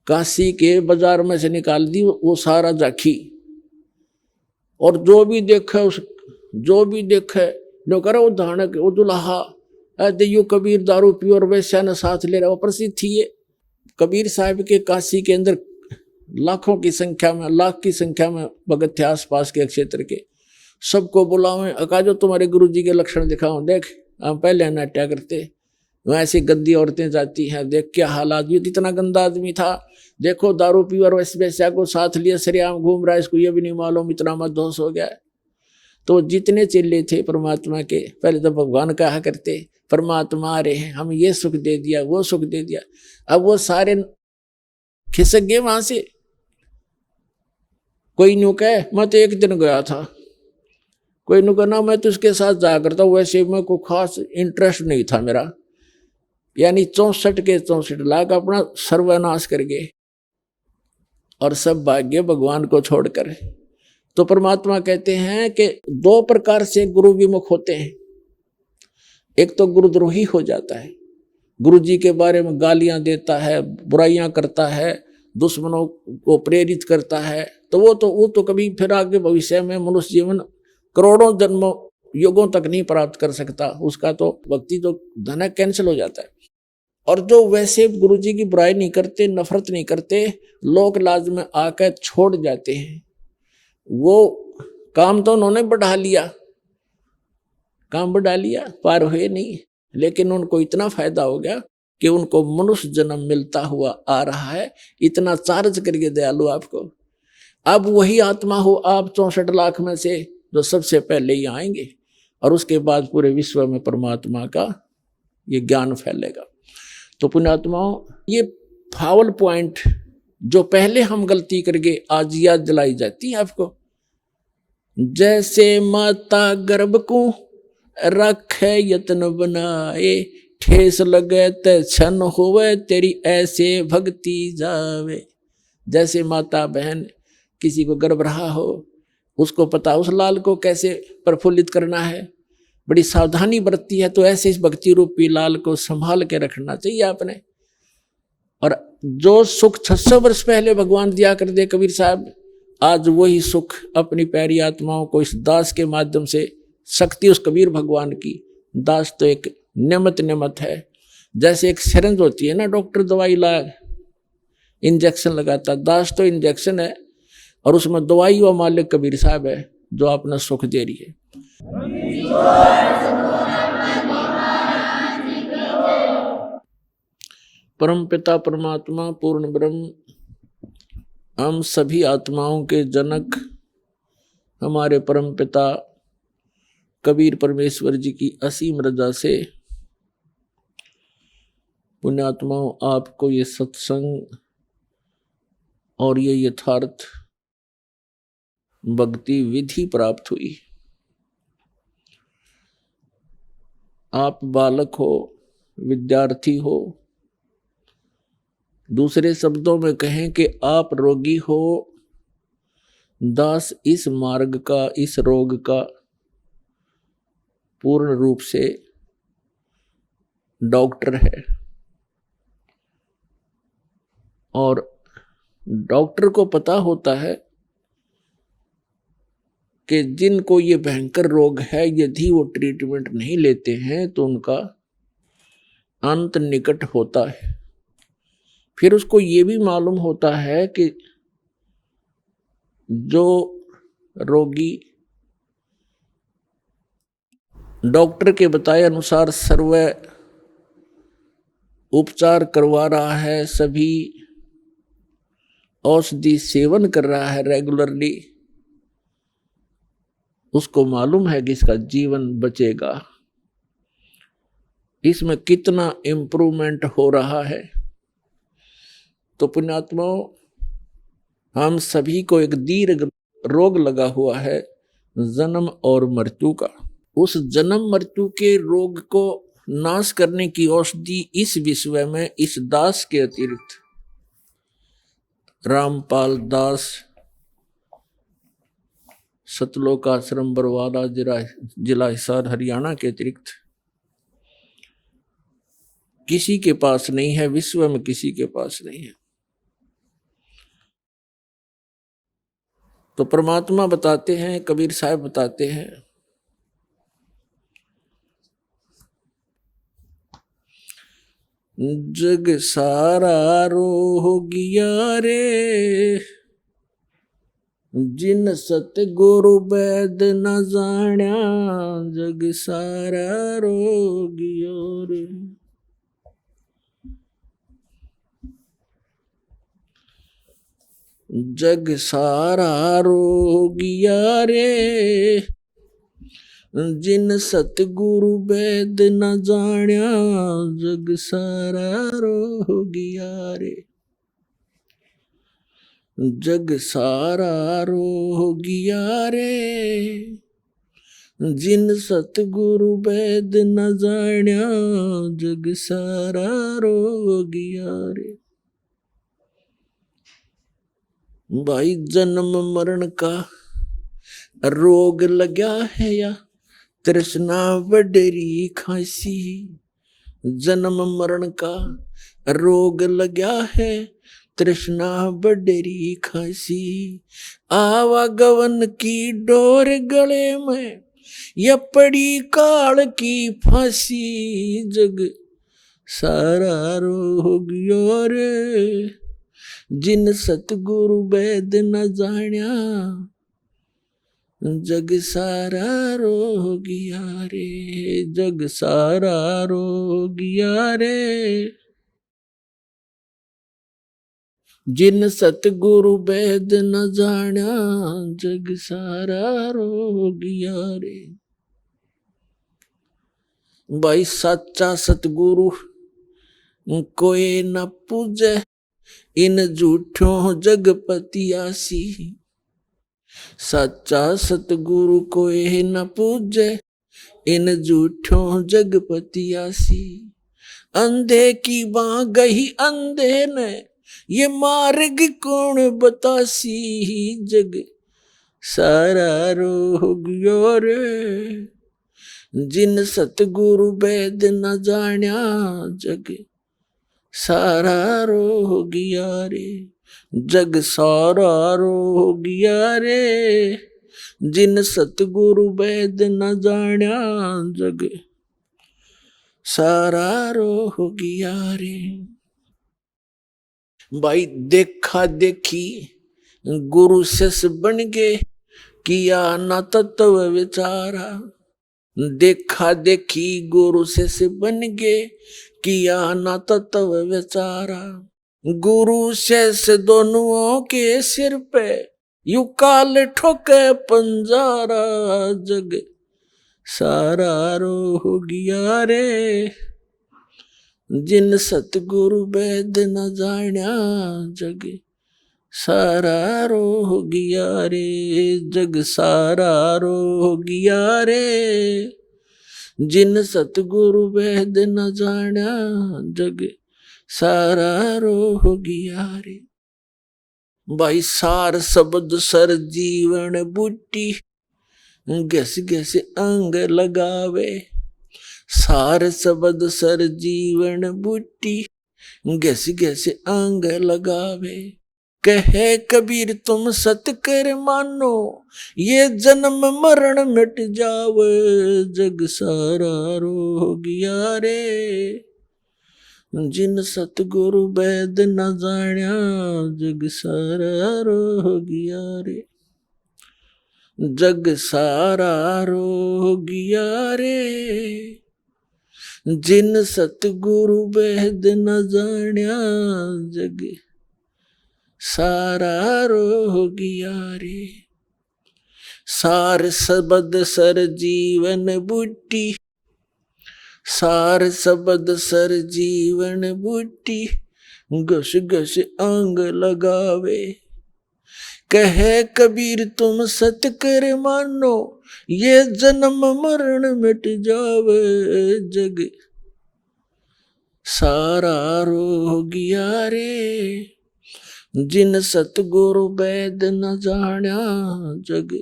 काशी के बाजार में से निकाल दी वो सारा झांकी। और जो भी देखे नो करे वो धानक वो दुल्हा देयो कबीर दारू पियो और वैश्या ने साथ ले रहा। वो प्रसिद्ध थी ये। कबीर साहब के काशी के अंदर लाखों की संख्या में, लाख की संख्या में भगत थे आसपास के क्षेत्र के। सबको बुलाओ, अका जो तुम्हारे गुरु जी के लक्षण दिखाओ, देख हम पहले नाट्या करते, वहाँ ऐसी गंदी औरतें जाती हैं, देख क्या हालात। ये इतना गंदा आदमी था, देखो दारू पी और वैश्या को साथ लिया, सरेआम घूम रहा है, इसको ये भी नहीं मालूम इतना मदहोश हो गया। तो जितने चेले थे परमात्मा के, पहले तो भगवान कहा करते परमात्मा आ रहे हैं, हम ये सुख दे दिया वो सुख दे दिया। अब वो सारे खिसक गए वहां से। कोई न्यू कहे मैं तो एक दिन गया था, कोई न्यू कहना मैं तो उसके साथ जाया करता, वैसे में कोई खास इंटरेस्ट नहीं था मेरा। यानी 64 के 64 लाख अपना सर्वनाश कर गए और सब भाग्य भगवान को छोड़कर। तो परमात्मा कहते हैं कि दो प्रकार से गुरु विमुख होते हैं। एक तो गुरुद्रोही हो जाता है, गुरु जी के बारे में गालियां देता है, बुराइयां करता है, दुश्मनों को प्रेरित करता है, तो वो तो कभी फिर आगे भविष्य में मनुष्य जीवन करोड़ों जन्मों युगों तक नहीं प्राप्त कर सकता। उसका तो भक्ति तो धन कैंसिल हो जाता है। और जो वैसे गुरु जी की बुराई नहीं करते, नफरत नहीं करते, लोक लाज में आकर छोड़ जाते हैं, वो काम तो उन्होंने बढ़ा लिया, काम बढ़ा लिया, पार हुए नहीं, लेकिन उनको इतना फायदा हो गया कि उनको मनुष्य जन्म मिलता हुआ आ रहा है। इतना चार्ज करके दयालु आपको। अब वही आत्मा हो आप 64 लाख में से जो सबसे पहले ही आएंगे, और उसके बाद पूरे विश्व में परमात्मा का ये ज्ञान फैलेगा। तो पुण्यात्माओं, ये फाउल पॉइंट जो पहले हम गलती करके आज याद दिलाई जाती है आपको। जैसे माता गर्भ को रखे यत्न बनाए, ठेस लगे ते छन होवे तेरी ऐसे भक्ति जावे। जैसे माता बहन किसी को गर्भ रहा हो, उसको पता उस लाल को कैसे प्रफुल्लित करना है, बड़ी सावधानी बरतती है, तो ऐसे इस भक्ति रूपी लाल को संभाल के रखना चाहिए आपने। और जो सुख 600 वर्ष पहले भगवान दिया कर दे कबीर साहब, आज वही सुख अपनी प्यारी आत्माओं को इस दास के माध्यम से, शक्ति उस कबीर भगवान की। दास तो एक नियमत है। जैसे एक सिरिंज होती है ना, डॉक्टर दवाई ला इंजेक्शन लगाता, दास तो इंजेक्शन है, और उसमें दवाई व मालिक कबीर साहब है जो अपना सुख दे रही है। परम पिता परमात्मा पूर्ण ब्रह्म, हम सभी आत्माओं के जनक हमारे परम पिता कबीर परमेश्वर जी की असीम रजा से पुण्यात्माओं आपको ये सत्संग और ये यथार्थ भक्ति विधि प्राप्त हुई। आप बालक हो, विद्यार्थी हो, दूसरे शब्दों में कहें कि आप रोगी हो, दास इस मार्ग का, इस रोग का पूर्ण रूप से डॉक्टर है। और डॉक्टर को पता होता है कि जिनको ये भयंकर रोग है, यदि वो ट्रीटमेंट नहीं लेते हैं तो उनका अंत निकट होता है। फिर उसको ये भी मालूम होता है कि जो रोगी डॉक्टर के बताए अनुसार सर्व उपचार करवा रहा है, सभी औषधि सेवन कर रहा है रेगुलरली, उसको मालूम है कि इसका जीवन बचेगा, इसमें कितना इम्प्रूवमेंट हो रहा है। तो पुण्यात्माओं, हम सभी को एक दीर्घ रोग लगा हुआ है, जन्म और मृत्यु का। उस जन्म मृत्यु के रोग को नाश करने की औषधि इस विश्व में इस दास के अतिरिक्त, रामपाल दास, सतलोक आश्रम बरवाला, जिला हिसार, हरियाणा के अतिरिक्त किसी के पास नहीं है, विश्व में किसी के पास नहीं है। तो परमात्मा बताते हैं, कबीर साहब बताते हैं, जग सारा रोगिया रे, जिन सतगुरु वैद न जाण्या, जग सारा रोगिया रे। जग सारा रोगिया रे, जिन सतगुरु वैद न जाण्या, जग सारा रोगिया रे। जग सारा रोगिया रे, जिन सतगुरु वैद न जाण्या, जग सारा रोगिया रे। भाई जन्म मरण का रोग लग्या है या तृष्णा बडरी खांसी, जन्म मरण का रोग लग्या है तृष्णा बडरी खांसी, आवागवन की डोर गले में या पड़ी काल की फांसी, जग सारा रोगियो रे, जिन सतगुरु वैद न जाण्या, जग सारा रोगिया रे, जग सारा रोगिया रे, जिन सतगुरु वैद न जाण्या, जग सारा रोगिया रे। भाई सच्चा सतगुरु कोई न पूजे, इन झूठों जगपतियासी, सच्चा सतगुरु कोई न पूजे, इन झूठों जगपतियासी, अंधे की बाँ गही अंधे ने, ये मार्ग कौन बतासी, जग सारा रोगियो रे, जिन सतगुरु वैद न जाण्या, जग सारा रोगिया रे, जग सारा रोगिया रे, जिन सतगुरु वैद न जाण्या, जग सारा रोगिया रे। भाई देखा देखी गुरु शिष्य बन गए, किया न तत्व विचारा, देखा देखी गुरु शिष्य बन गए, किया न तत्व विचारा, गुरु शिष्य दोनों के सिर पे यू काल ठोके पंजारा, जग सारा रोगिया रे, जिन सतगुरु वैद न जाण्या, जग सारा रोगिया रे, जग सारा रोगिया रे, जिन सतगुरु वैद न जाण्या, जग सारा रोगिया रे। भाई सार शब्द सर जीवन बूटी, घस घस अंग लगावे, सार शब्द सर जीवन बूटी, घस घस अंग लगावे, कहे कबीर तुम सत कर मानो, ये जन्म मरण मिट जावे, जग सारा रोगिया रे, जिन सतगुरु वैद न जाण्या, जग सारा रोगिया रे, जग सारा रोगिया रे, जिन सतगुरु वैद न जाण्या, जग सारा रोगिया रे। सार शब्द सर जीवन बूटी, सार शब्द सर जीवन बूटी, घस घस अंग लगावे, कहे कबीर तुम सत कर मानो, ये जन्म मरण मिट जावे, जग सारा रोगिया रे, जिन सतगुरु वैद न जाण्या, जग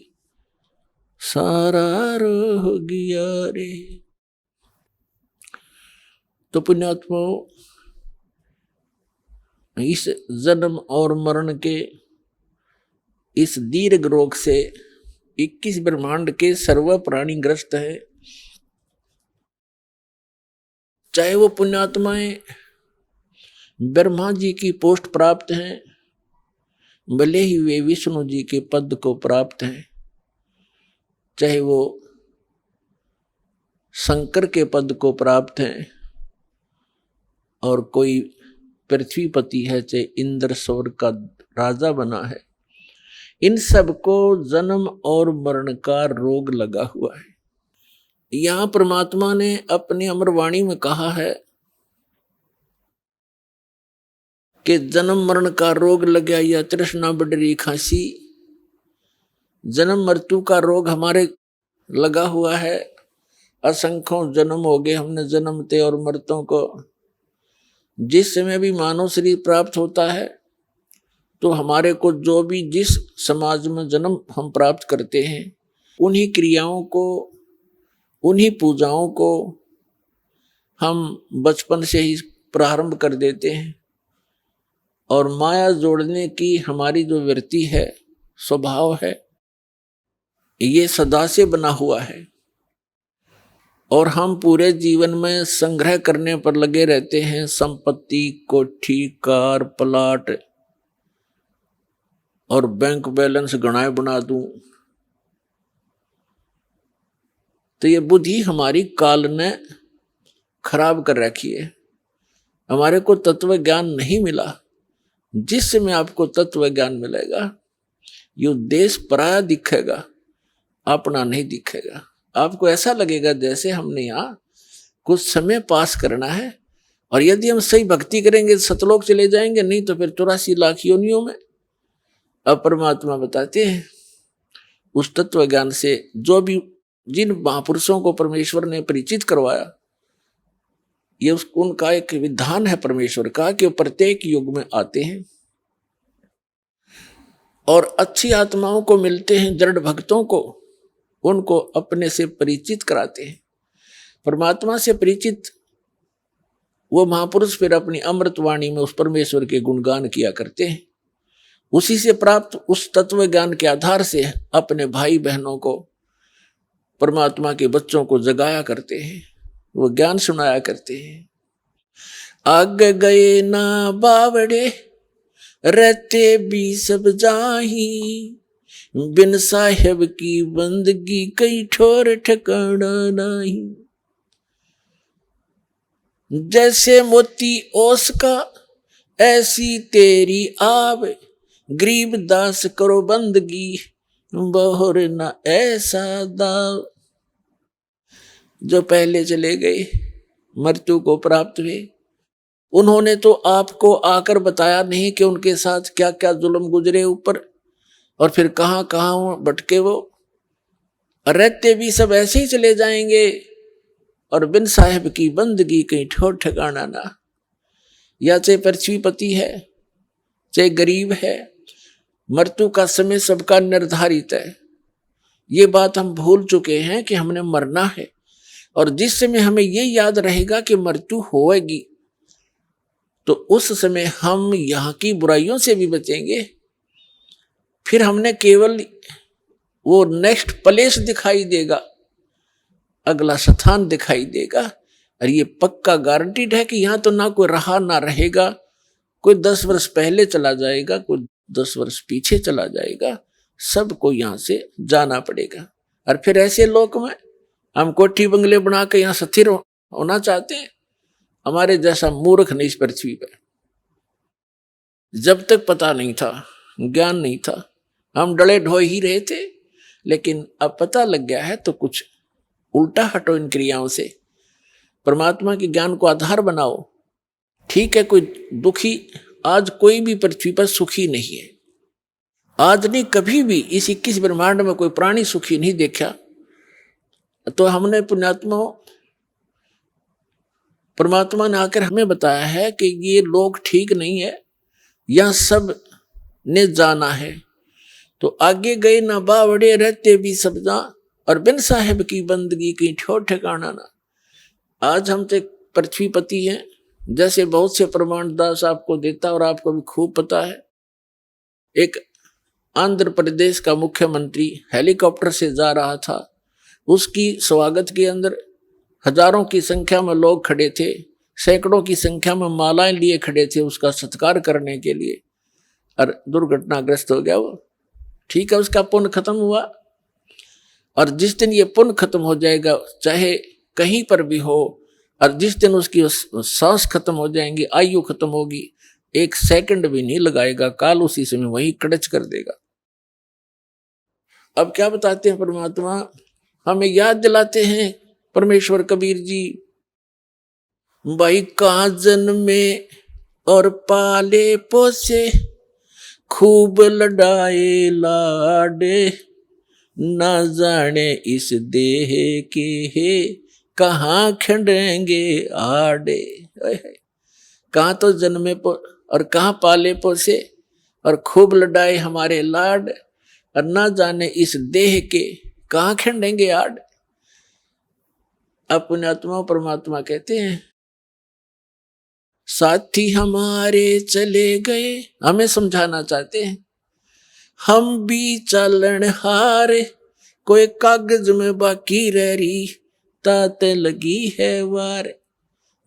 सारा रोगिया रे। तो पुण्यात्माओं, इस जन्म और मरण के इस दीर्घ रोग से 21 ब्रह्मांड के सर्व प्राणी ग्रस्त है। चाहे वो पुण्यात्माएं ब्रह्मा जी की पोस्ट प्राप्त हैं, भले ही वे विष्णु जी के पद को प्राप्त हैं, चाहे वो शंकर के पद को प्राप्त हैं, और कोई पृथ्वीपति है, चाहे इंद्र स्वर्ग का राजा बना है, इन सबको जन्म और मरण का रोग लगा हुआ है। यहां परमात्मा ने अपनी अमरवाणी में कहा है, कि जन्म मरण का रोग लग गया या तृष्णा बढ़ रही खांसी, जन्म मृत्यु का रोग हमारे लगा हुआ है। असंख्यों जन्म हो गए हमने जन्मते और मरतों को। जिस समय भी मानव शरीर प्राप्त होता है तो हमारे को जो भी जिस समाज में जन्म हम प्राप्त करते हैं, उन्हीं क्रियाओं को, उन्हीं पूजाओं को हम बचपन से ही प्रारंभ कर देते हैं। और माया जोड़ने की हमारी जो वृत्ति है, स्वभाव है, ये सदा से बना हुआ है। और हम पूरे जीवन में संग्रह करने पर लगे रहते हैं, संपत्ति, कोठी, कार, प्लाट और बैंक बैलेंस गणाए बना दूं। तो ये बुद्धि हमारी काल ने खराब कर रखी है। हमारे को तत्व ज्ञान नहीं मिला। जिस समय आपको तत्व ज्ञान मिलेगा, यो देश पराया दिखेगा, अपना नहीं दिखेगा। आपको ऐसा लगेगा जैसे हमने यहाँ कुछ समय पास करना है, और यदि हम सही भक्ति करेंगे तो सतलोक चले जाएंगे, नहीं तो फिर 84 लाख योनियों में। अब परमात्मा बताते हैं उस तत्व ज्ञान से जो भी जिन महापुरुषों को परमेश्वर ने परिचित करवाया, ये उनका एक विधान है परमेश्वर का कि वो प्रत्येक युग में आते हैं और अच्छी आत्माओं को मिलते हैं, दृढ़ भक्तों को, उनको अपने से परिचित कराते हैं। परमात्मा से परिचित वो महापुरुष फिर अपनी अमृतवाणी में उस परमेश्वर के गुणगान किया करते हैं। उसी से प्राप्त उस तत्व ज्ञान के आधार से अपने भाई बहनों को, परमात्मा के बच्चों को जगाया करते हैं, वो ज्ञान सुनाया करते हैं। आग गए ना बावड़े रहते भी सब जाही, बिन साहेब की बंदगी कई ठोर ठिकाना नहीं। जैसे मोती ओस का ऐसी तेरी आवे, गरीब दास करो बंदगी बहुर न ऐसा दाव। जो पहले चले गए, मृत्यु को प्राप्त हुए, उन्होंने तो आपको आकर बताया नहीं कि उनके साथ क्या क्या जुल्म गुजरे ऊपर, और फिर कहाँ कहाँ भटके वो। रहते भी सब ऐसे ही चले जाएंगे, और बिन साहेब की बंदगी कहीं ठोर ठिकाना ना। या चाहे पृथ्वीपति है, चाहे गरीब है, मृत्यु का समय सबका निर्धारित है। ये बात हम भूल चुके हैं कि हमने मरना है, और जिस समय हमें ये याद रहेगा कि मृत्यु होएगी, तो उस समय हम यहाँ की बुराइयों से भी बचेंगे। फिर हमने केवल वो नेक्स्ट प्लेस दिखाई देगा, अगला स्थान दिखाई देगा, और ये पक्का गारंटीड है कि यहाँ तो ना कोई रहा ना रहेगा। कोई 10 वर्ष पहले चला जाएगा, कोई 10 वर्ष पीछे चला जाएगा, सबको यहाँ से जाना पड़ेगा। और फिर ऐसे लोक में हम कोठी बंगले बना के यहाँ स्थिर होना चाहते हैं। हमारे जैसा मूर्ख नहीं इस पृथ्वी पर। जब तक पता नहीं था, ज्ञान नहीं था, हम डले ढोए ही रहे थे, लेकिन अब पता लग गया है तो कुछ उल्टा हटो इन क्रियाओं से, परमात्मा के ज्ञान को आधार बनाओ। ठीक है, कोई दुखी आज कोई भी पृथ्वी पर सुखी नहीं है। आज नहीं, कभी भी इस 21 ब्रह्मांड में कोई प्राणी सुखी नहीं देखा। तो हमने पुण्यात्मा, परमात्मा ने आकर हमें बताया है कि ये लोग ठीक नहीं है, यह सब ने जाना है। तो आगे गए ना बावड़े रहते भी सब जा, और बिन साहेब की बंदगी की ठोर ठिकाना ना। आज हम तो पृथ्वीपति हैं, जैसे बहुत से प्रमाण दास आपको देता, और आपको भी खूब पता है। एक आंध्र प्रदेश का मुख्यमंत्री हेलीकॉप्टर से जा रहा था, उसकी स्वागत के अंदर हजारों की संख्या में लोग खड़े थे, सैकड़ों की संख्या में मालाएं लिए खड़े थे उसका सत्कार करने के लिए, और दुर्घटनाग्रस्त हो गया वो। ठीक है, उसका पुण्य खत्म हुआ, और जिस दिन ये पुण्य खत्म हो जाएगा, चाहे कहीं पर भी हो, और जिस दिन उसकी सांस खत्म हो जाएंगी, आयु खत्म होगी, 1 सेकंड भी नहीं लगाएगा, काल उसी समय वही कड़च कर देगा। अब क्या बताते हैं परमात्मा, हमें याद दिलाते हैं परमेश्वर कबीर जी, भाई कहाँ जन्मे और पाले पोसे खूब लड़ाए लाडे, ना जाने इस देह के हे कहाँ खंडेंगे आड़े। कहाँ तो जन्मे और कहाँ पाले पोसे और खूब लड़ाए हमारे लाड, और ना जाने इस देह के कहाँ खंडेंगे आड़। अब पुण्यात्मा परमात्मा कहते हैं साथी हमारे चले गए, हमें समझाना चाहते हैं हम भी चालन हारे, कोई कागज में बाकी रह रही ताते लगी है वार।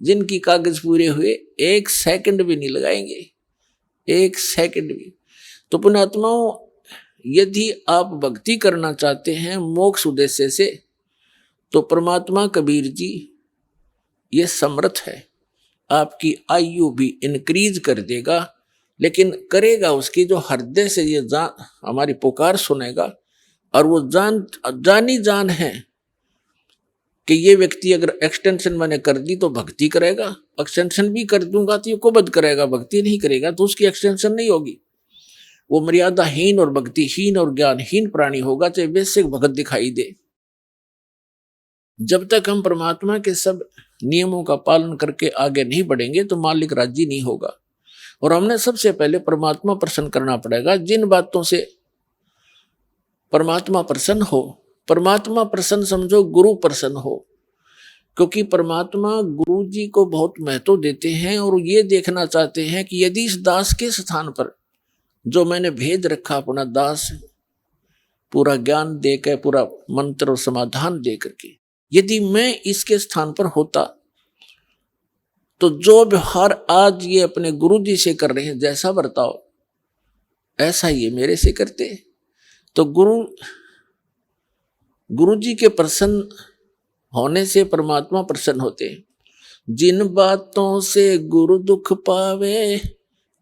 जिनकी कागज पूरे हुए 1 सेकंड भी नहीं लगाएंगे, 1 सेकंड भी। तो पुण्यात्माओं, यदि आप भक्ति करना चाहते हैं मोक्ष उद्देश्य से, तो परमात्मा कबीर जी ये समर्थ है, आपकी आयु भी इंक्रीज कर देगा, लेकिन करेगा उसकी जो हृदय से ये जान हमारी पुकार सुनेगा। और वो जानी जान है कि ये व्यक्ति अगर एक्सटेंशन मैंने कर दी तो भक्ति करेगा, एक्सटेंशन भी कर दूंगा तो ये कुबद करेगा, भक्ति नहीं करेगा तो उसकी एक्सटेंशन नहीं होगी। वो मर्यादाहीन और भक्तिहीन और ज्ञानहीन प्राणी होगा, चाहे वैसे भगत दिखाई दे। जब तक हम परमात्मा के सब नियमों का पालन करके आगे नहीं बढ़ेंगे तो मालिक राजी नहीं होगा। और हमने सबसे पहले परमात्मा प्रसन्न करना पड़ेगा। जिन बातों से परमात्मा प्रसन्न हो, परमात्मा प्रसन्न समझो गुरु प्रसन्न हो, क्योंकि परमात्मा गुरु जी को बहुत महत्व देते हैं और ये देखना चाहते हैं कि यदि इस दास के स्थान पर जो मैंने भेज रखा अपना दास पूरा ज्ञान देकर, पूरा मंत्र और समाधान दे करके, यदि मैं इसके स्थान पर होता तो जो व्यवहार आज ये अपने गुरु जी से कर रहे हैं, जैसा बर्ताव, ऐसा ये मेरे से करते। तो गुरु जी के प्रसन्न होने से परमात्मा प्रसन्न होते हैं। जिन बातों से गुरु दुख पावे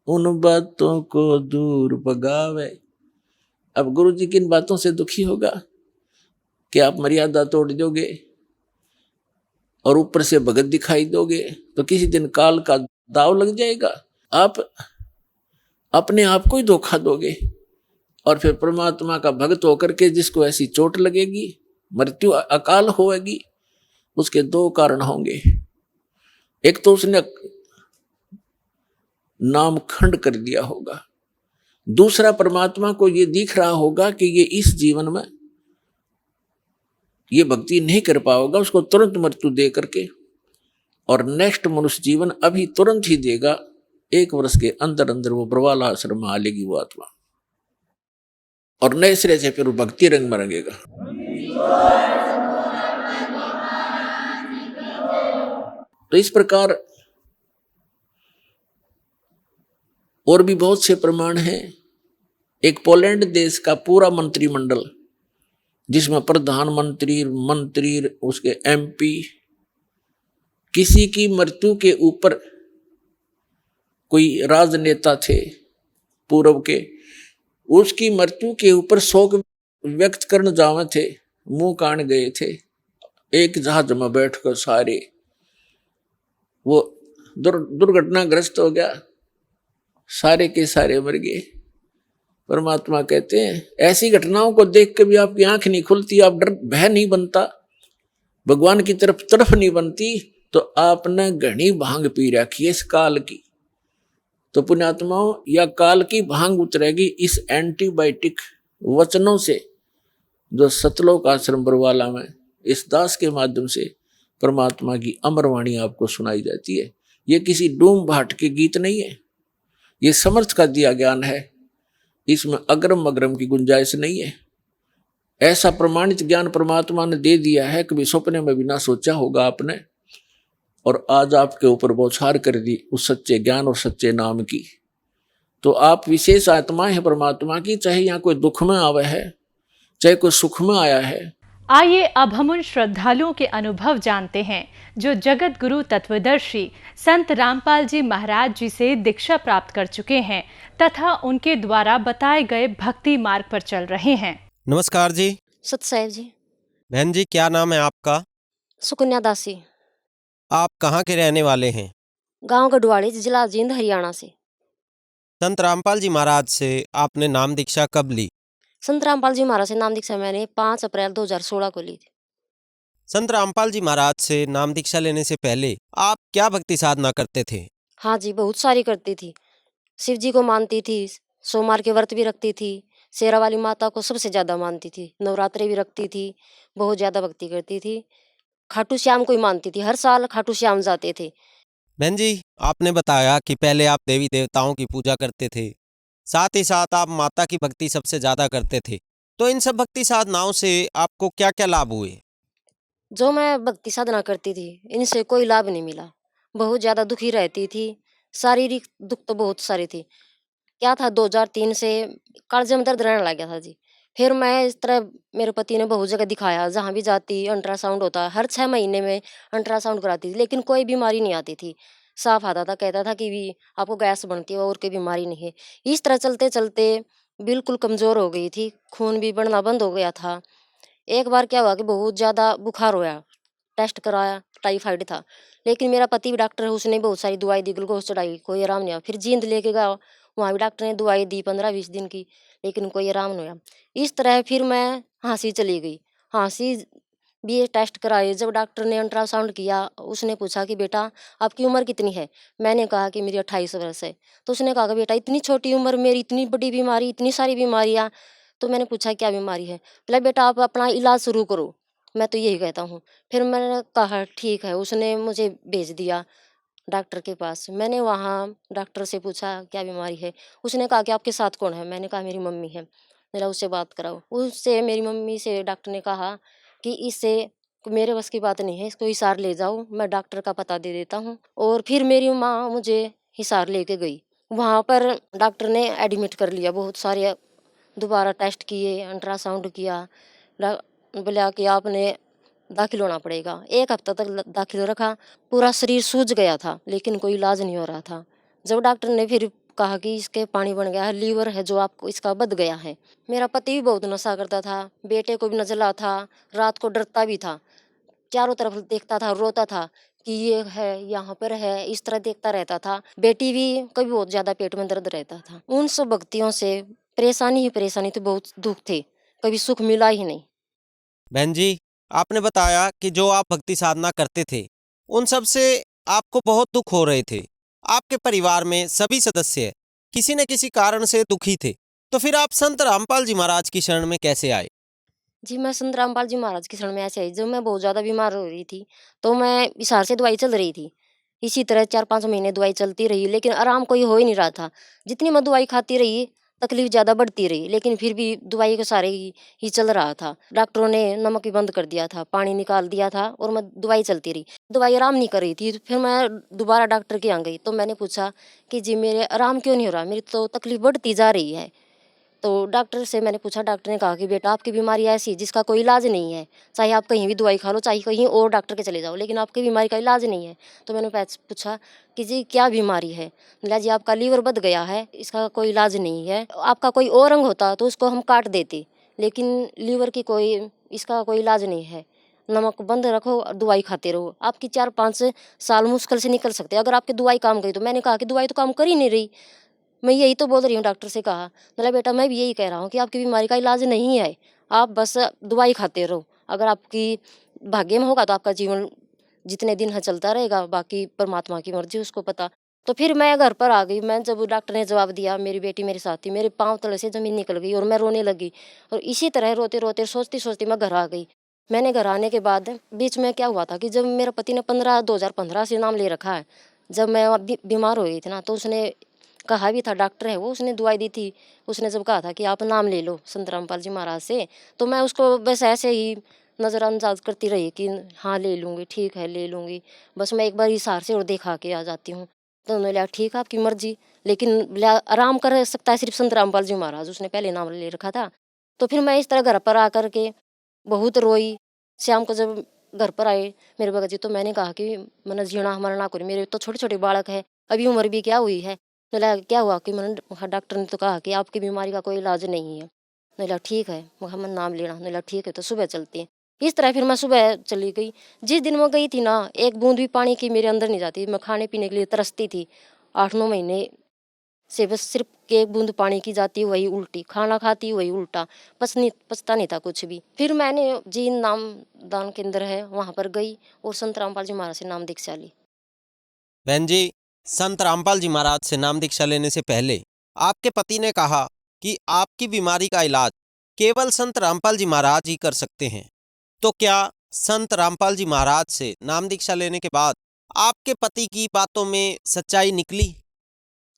उन बातों को दूर भगावे। अब गुरु जी किन बातों से दुखी होगा कि आप मर्यादा तोड़ दोगे और ऊपर से भगत दिखाई दोगे तो किसी दिन काल का दाव लग जाएगा, आप अपने आप को ही धोखा दोगे। और फिर परमात्मा का भक्त होकर के जिसको ऐसी चोट लगेगी, मृत्यु अकाल होएगी, उसके 2 कारण होंगे। एक तो उसने नाम खंड कर दिया होगा, दूसरा परमात्मा को ये दिख रहा होगा कि ये इस जीवन में ये भक्ति नहीं कर पाओगा, उसको तुरंत मृत्यु दे करके, और नेक्स्ट मनुष्य जीवन अभी तुरंत ही देगा, 1 वर्ष के अंदर अंदर वो ब्रवाला आश्रम में आ लेगी वो आत्मा, और नए सिरे से फिर वो भक्ति रंग में रंगेगा। तो इस प्रकार और भी बहुत से प्रमाण हैं। एक पोलैंड देश का पूरा मंत्रिमंडल, जिसमें प्रधानमंत्री, मंत्री, उसके MP, किसी की मृत्यु के ऊपर कोई राजनेता थे पूर्व के, उसकी मृत्यु के ऊपर शोक व्यक्त करने जावे थे, मुंह कान गए थे, एक जहाज में बैठकर सारे, वो दुर्घटनाग्रस्त हो गया, सारे के सारे मर गए। परमात्मा कहते हैं ऐसी घटनाओं को देख के भी आपकी आंख नहीं खुलती, आप डर भय नहीं बनता, भगवान की तरफ नहीं बनती, तो आपने घनी भांग पी रखी है इस काल की। तो पुण्यात्माओं, या काल की भांग उतरेगी इस एंटीबायोटिक वचनों से जो सतलोक आश्रम बरवाला में इस दास के माध्यम से परमात्मा की अमरवाणी आपको सुनाई जाती है। ये किसी डूम भाट के गीत नहीं है, ये समर्थ का दिया ज्ञान है, इसमें अग्रम अग्रम की गुंजाइश नहीं है। ऐसा प्रमाणित ज्ञान परमात्मा ने दे दिया है, कभी सपने में भी ना सोचा होगा आपने, और आज आपके ऊपर बौछार कर दी उस सच्चे ज्ञान और सच्चे नाम की। तो आप विशेष आत्माएं हैं परमात्मा की, चाहे यहाँ कोई दुख में आवे है, चाहे कोई सुख में आया है। आइए अब हम उन श्रद्धालुओं के अनुभव जानते हैं जो जगत गुरु तत्वदर्शी संत रामपाल जी महाराज जी से दीक्षा प्राप्त कर चुके हैं तथा उनके द्वारा बताए गए भक्ति मार्ग पर चल रहे हैं। नमस्कार जी। सतसाहिब जी। बहन जी, क्या नाम है आपका? सुकन्या दासी। आप कहाँ के रहने वाले हैं? गांव गढ़वाड़ी, जिला जींद, हरियाणा से। संत रामपाल जी महाराज से आपने नाम दीक्षा कब ली? संत रामपाल जी महाराज से नाम दीक्षा मैंने 5 अप्रैल 2016 को ली थी। संत रामपाल जी महाराज से नाम दीक्षा लेने से पहले आप क्या भक्ति साधना करते थे? हाँ जी, बहुत सारी करती थी। शिव जी को मानती थी, सोमवार के व्रत भी रखती थी, शेरा वाली माता को सबसे ज्यादा मानती थी, नवरात्रे भी रखती थी, बहुत ज्यादा भक्ति करती थी। खाटू श्याम को ही मानती थी, हर साल खाटू श्याम जाते थे। बहन जी, आपने बताया कि पहले आप देवी देवताओं की पूजा करते थे, साथ ही साथ आप माता की भक्ति सबसे ज्यादा करते थे। तो इन सब भक्ति साधनाओं से आपको क्या क्या लाभ हुए? जो मैं भक्ति साधना करती थी, इनसे कोई लाभ नहीं मिला। बहुत ज्यादा दुखी रहती थी, शारीरिक दुख तो बहुत सारे थे। क्या था, 2003 से कालजे में दर्द रहने लग गया था जी। फिर मैं इस तरह, मेरे पति ने बहुत जगह दिखाया, जहाँ भी जाती अल्ट्रासाउंड होता, हर 6 महीने में अल्ट्रासाउंड कराती थी, लेकिन कोई बीमारी नहीं आती थी। साफ आता था, कहता था कि भी आपको गैस बनती है और कोई बीमारी नहीं है। इस तरह चलते चलते बिल्कुल कमजोर हो गई थी, खून भी बढ़ना बंद हो गया था। एक बार क्या हुआ कि बहुत ज्यादा बुखार होया, टेस्ट कराया, टाइफाइड था। लेकिन मेरा पति भी डॉक्टर है, उसने बहुत सारी दवाई दी, ग्लूकोज चढ़ाई, कोई आराम नहीं आया। फिर जींद लेके गया, वहाँ भी डॉक्टर ने दवाई दी 15-20 दिन की, लेकिन कोई आराम नहीं आया। इस तरह फिर मैं हाँसी चली गई। हाँसी भी ये टेस्ट कराए, जब डॉक्टर ने अल्ट्रासाउंड किया, उसने पूछा कि बेटा आपकी उम्र कितनी है। मैंने कहा कि मेरी 28 वर्ष है। तो उसने कहा कि बेटा इतनी छोटी उम्र, मेरी इतनी बड़ी बीमारी, इतनी सारी बीमारियाँ। तो मैंने पूछा क्या बीमारी है। बोला बेटा आप अपना इलाज शुरू करो, मैं तो यही कहता हूँ। फिर मैंने कहा ठीक है, उसने मुझे भेज दिया डॉक्टर के पास। मैंने वहाँ डॉक्टर से पूछा क्या बीमारी है। उसने कहा कि आपके साथ कौन है। मैंने कहा मेरी मम्मी है। मेरा उससे बात कराओ। उससे मेरी मम्मी से डॉक्टर ने कहा कि इससे मेरे बस की बात नहीं है, इसको हिसार ले जाओ, मैं डॉक्टर का पता दे देता हूँ। और फिर मेरी माँ मुझे हिसार लेके गई। वहाँ पर डॉक्टर ने एडमिट कर लिया, बहुत सारे दोबारा टेस्ट किए, अल्ट्रासाउंड किया। बोला कि आपने दाखिल होना पड़ेगा। 1 हफ्ता तक दाखिल रखा। पूरा शरीर सूज गया था, लेकिन कोई इलाज नहीं हो रहा था। जब डॉक्टर ने फिर कहा कि इसके पानी बन गया है, लीवर है जो आपको इसका बद गया है। मेरा पति भी बहुत नशा करता था, बेटे को भी नजला था, रात को डरता भी था, चारों तरफ देखता था, रोता था कि ये है, यहाँ पर है, इस तरह देखता रहता था। बेटी भी कभी बहुत ज्यादा पेट में दर्द रहता था। उन सब भक्तियों से परेशानी ही परेशानी थी, बहुत दुख थे, कभी सुख मिला ही नहीं। बहन जी, आपने बताया कि जो आप भक्ति साधना करते थे, उन सब से आपको बहुत दुख हो रहे थे। आपके परिवार में सभी सदस्य किसी न किसी कारण से दुखी थे। तो फिर आप संत रामपाल जी महाराज की शरण में कैसे आए? जी, मैं संत रामपाल जी महाराज की शरण में ऐसे आई, जब मैं बहुत ज़्यादा बीमार हो रही थी, तो मैं हिसार से दवाई चल रही थी। इसी तरह 4-5 महीने दवाई चलती रही, लेकिन आराम कोई हो ही नहीं रहा था। जितनी मैं दवाई खाती रही, तकलीफ ज़्यादा बढ़ती रही, लेकिन फिर भी दवाई के सहारे ही चल रहा था। डॉक्टरों ने नमक भी बंद कर दिया था, पानी निकाल दिया था, और मैं दवाई चलती रही। दवाई आराम नहीं कर रही थी। फिर मैं दोबारा डॉक्टर के यहाँ गई, तो मैंने पूछा कि जी मेरे आराम क्यों नहीं हो रहा, मेरी तो तकलीफ बढ़ती जा रही है। तो डॉक्टर से मैंने पूछा, डॉक्टर ने कहा कि बेटा आपकी बीमारी ऐसी जिसका कोई इलाज नहीं है, चाहे आप कहीं भी दवाई खा लो, चाहे कहीं और डॉक्टर के चले जाओ, लेकिन आपकी बीमारी का इलाज नहीं है। तो मैंने पूछा कि जी क्या बीमारी है। बोला जी आपका लीवर बद गया है, इसका कोई इलाज नहीं है। आपका कोई और अंग होता तो उसको हम काट देते, लेकिन लीवर की इसका कोई इलाज नहीं है। नमक बंद रखो और दवाई खाते रहो, आपकी 4-5 साल मुश्किल से निकल सकते हैं अगर आपकी दवाई काम गई तो। मैंने कहा कि दवाई तो काम कर ही नहीं रही, मैं यही तो बोल रही हूँ। डॉक्टर से कहा, बोला बेटा मैं भी यही कह रहा हूँ कि आपकी बीमारी का इलाज नहीं है, आप बस दवाई खाते रहो। अगर आपकी भाग्य में होगा तो आपका जीवन जितने दिन है चलता रहेगा, बाकी परमात्मा की मर्जी, उसको पता। तो फिर मैं घर पर आ गई। मैं जब डॉक्टर ने जवाब दिया, मेरी बेटी मेरे साथ थी, मेरे पाँव तले से जमीन निकल गई और मैं रोने लगी। और इसी तरह रोते रोते सोचती सोचती मैं घर आ गई। मैंने घर आने के बाद बीच में क्या हुआ था कि जब मेरे पति ने 2015 से नाम ले रखा है, जब मैं बीमार हो गई थी ना, तो उसने कहा भी था, डॉक्टर है वो, उसने दवाई दी थी। उसने जब कहा था कि आप नाम ले लो संत रामपाल जी महाराज से, तो मैं उसको बस ऐसे ही नज़रअंदाज करती रही कि हाँ ले लूँगी, ठीक है ले लूँगी, बस मैं एक बार हिसार से और देखा के आ जाती हूँ। तो उन्होंने बोला ठीक है आपकी मर्जी, लेकिन बोला आराम कर सकता है सिर्फ संत रामपाल जी महाराज, उसने पहले नाम ले रखा था। तो फिर मैं इस तरह घर पर आकर के बहुत रोई। शाम को जब घर पर आए मेरे भगत जी, तो मैंने कहा कि मैंने जीना हमारा ना करी, मेरे तो छोटे छोटे बालक है, अभी उम्र भी क्या हुई है। बोला क्या हुआ कि मैंने, डॉक्टर ने तो कहा कि आपकी बीमारी का कोई इलाज नहीं है। बोला ठीक है, मैं नाम लेना। बोला ठीक है तो सुबह चलते हैं। इस तरह फिर मैं सुबह चली गई। जिस दिन मैं गई थी ना, एक बूंद भी पानी की मेरे अंदर नहीं जाती। मैं खाने पीने के लिए तरसती थी। 8-9 महीने से बस सिर्फ एक बूंद पानी की जाती, वही उल्टी, खाना खाती वही उल्टा, पचता नहीं था कुछ भी। फिर मैंने जीन नाम दान केंद्र है वहाँ पर गई और संत रामपाल जी महाराज से नाम दीक्षा ली। बहन जी, संत रामपाल जी महाराज से नाम दीक्षा लेने से पहले आपके पति ने कहा कि आपकी बीमारी का इलाज केवल संत रामपाल जी महाराज ही कर सकते हैं। तो क्या संत रामपाल जी महाराज से नाम दीक्षा लेने के बाद आपके पति की बातों में सच्चाई निकली?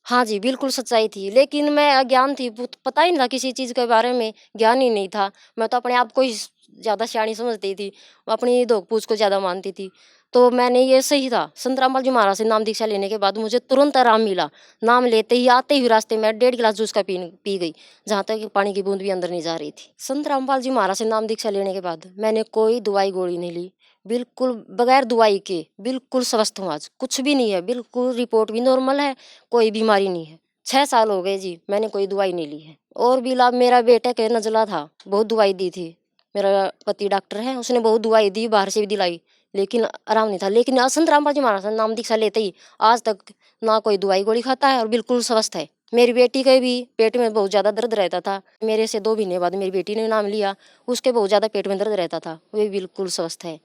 हाँ जी, बिल्कुल सच्चाई थी, लेकिन मैं अज्ञान थी, पता ही नहीं था किसी चीज़ के बारे में, ज्ञान ही नहीं था। मैं तो अपने आप को ही ज़्यादा सयानी समझती थी, अपनी धोख-पूछ को ज़्यादा मानती थी। तो मैंने ये सही था, संत रामपाल जी महाराज से नाम दीक्षा लेने के बाद मुझे तुरंत आराम मिला। नाम लेते ही, आते ही रास्ते में 1.5 गिलास जूस का पी गई, जहाँ तक कि पानी की बूंद भी अंदर नहीं जा रही थी। संत रामपाल जी महाराज से नाम दीक्षा लेने के बाद मैंने कोई दवाई गोली नहीं ली, बिल्कुल बगैर दवाई के बिल्कुल स्वस्थ हूँ आज, कुछ भी नहीं है, बिल्कुल रिपोर्ट भी नॉर्मल है, कोई बीमारी नहीं है। 6 साल हो गए जी, मैंने कोई दवाई नहीं ली है। और भी लाभ, मेरा बेटा के नज़ला था, बहुत दवाई दी थी। मेरा पति डॉक्टर है, उसने बहुत दवाई दी, बाहर से भी दिलाई, लेकिन आराम नहीं था। लेकिन आज संत रामपाल जी महाराज से नाम दीक्षा लेते ही आज तक ना कोई दवाई गोली खाता है और बिल्कुल स्वस्थ है। मेरी बेटी के भी पेट में बहुत ज़्यादा दर्द रहता था, मेरे से 2 महीने बाद मेरी बेटी ने नाम लिया, उसके बहुत ज़्यादा पेट में दर्द रहता था, वे बिल्कुल स्वस्थ है।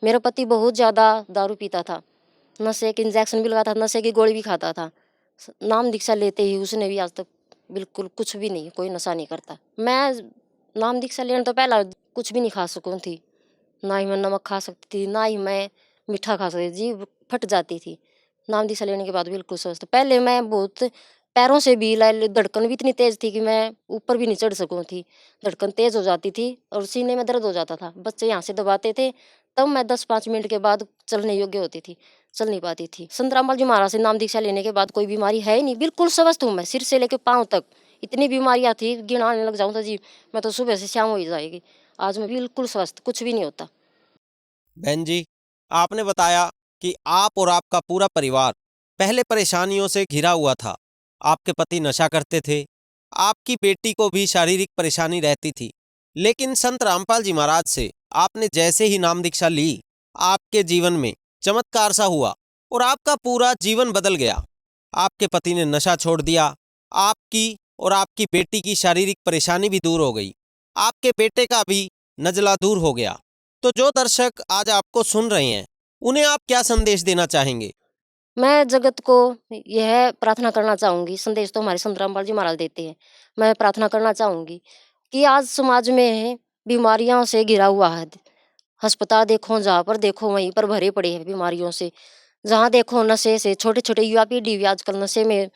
मेरा पति बहुत ज़्यादा दारू पीता था, नशे के इंजेक्शन भी लगाता था, नशे की गोली भी खाता था। नाम दीक्षा लेते ही उसने भी आज तक बिल्कुल कुछ भी नहीं, कोई नशा नहीं करता। मैं नाम दीक्षा लेने तो पहला कुछ भी नहीं खा सकूँ थी, ना ही मैं नमक खा सकती थी, ना ही मैं मीठा खा सकती थी, जीभ फट जाती थी। नाम दीक्षा लेने के बाद बिल्कुल स्वस्थ। पहले मैं बहुत पैरों से भी धड़कन भी इतनी तेज़ थी कि मैं ऊपर भी नहीं चढ़ सकूँ थी, धड़कन तेज़ हो जाती थी और सीने में दर्द हो जाता था। बच्चे यहाँ से दबाते थे, तब मैं 10-5 मिनट के बाद चलने योग्य होती थी, चल नहीं पाती थी। संत रामपाल जी महाराज से नाम दीक्षा लेने के बाद कोई बीमारी है ही नहीं, बिल्कुल स्वस्थ हूँ मैं, सिर से लेकर पाँव तक। इतनी बीमारियाँ थी, गिनाने लग जाऊँ तो जी मैं तो सुबह से शाम हो ही जाएगी। आज मैं बिल्कुल स्वस्थ, कुछ भी नहीं होता। बहन जी, आपने बताया कि आप और आपका पूरा परिवार पहले परेशानियों से घिरा हुआ था। आपके पति नशा करते थे, आपकी बेटी को भी शारीरिक परेशानी रहती थी, लेकिन संत रामपाल जी महाराज से आपने जैसे ही नाम दीक्षा ली, आपके जीवन में चमत्कार सा हुआ और आपका पूरा जीवन बदल गया। आपके पति ने नशा छोड़ दिया, आपकी और आपकी बेटी की शारीरिक परेशानी भी दूर हो गई, आपके बेटे का भी नज़ला दूर हो गया। तो जो दर्शक आज आपको सुन रहे हैं, उन्हें आप क्या संदेश देना चाहेंगे? मैं जगत को यह प्रार्थना करना चाहूँगी, संदेश तो हमारे संत रामपाल जी महाराज देते हैं। मैं प्रार्थना करना चाहूँगी कि आज समाज में बीमारियों से घिरा हुआ है। अस्पताल देखो, जहाँ पर देखो वहीं पर भरे पड़े हैं बीमारियों से। जहाँ देखो नशे से, छोटे-छोटे युवा पीढ़ी भी आजकल नशे में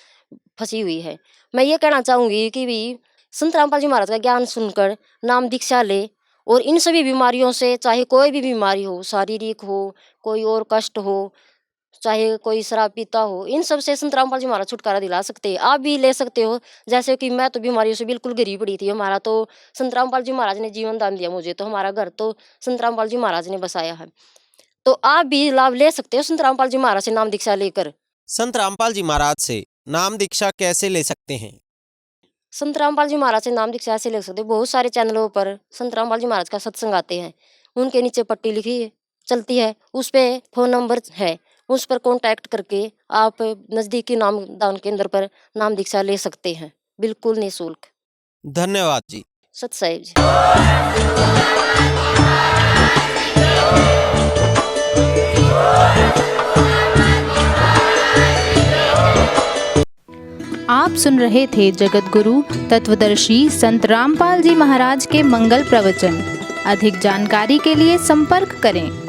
फंसी हुई है। मैं ये कहना चाहूँगी कि भी संत रामपाल जी महाराज का ज्ञान सुनकर नाम दीक्षा ले और इन सभी बीमारियों से, चाहे कोई भी बीमारी हो, शारीरिक हो, कोई और कष्ट हो, चाहे कोई शराब पीता हो, इन सब से संत रामपाल जी महाराज छुटकारा दिला सकते हैं। आप भी ले सकते हो। जैसे कि मैं तो बीमारियों से बिल्कुल घिरी पड़ी थी, हमारा तो संत रामपाल जी महाराज ने जीवन दान दिया मुझे, तो हमारा घर तो संत रामपाल जी महाराज ने बसाया है। तो आप भी लाभ ले सकते हो संत रामपाल जी महाराज से नाम दीक्षा लेकर। संत रामपाल जी महाराज से नाम दीक्षा कैसे ले सकते हैं? संत रामपाल जी महाराज से नाम दीक्षा ऐसे ले सकते हो, बहुत सारे चैनलों पर संत रामपाल जी महाराज का सत्संग आते हैं, उनके नीचे पट्टी लिखी चलती है, उस पे फ़ोन नंबर है, उस पर कॉन्टैक्ट करके आप नज़दीकी नाम दान केंद्र पर नाम दीक्षा ले सकते हैं, बिल्कुल निःशुल्क। धन्यवाद जी। सत साहिब जी। आप सुन रहे थे जगत गुरु तत्वदर्शी संत रामपाल जी महाराज के मंगल प्रवचन। अधिक जानकारी के लिए संपर्क करें।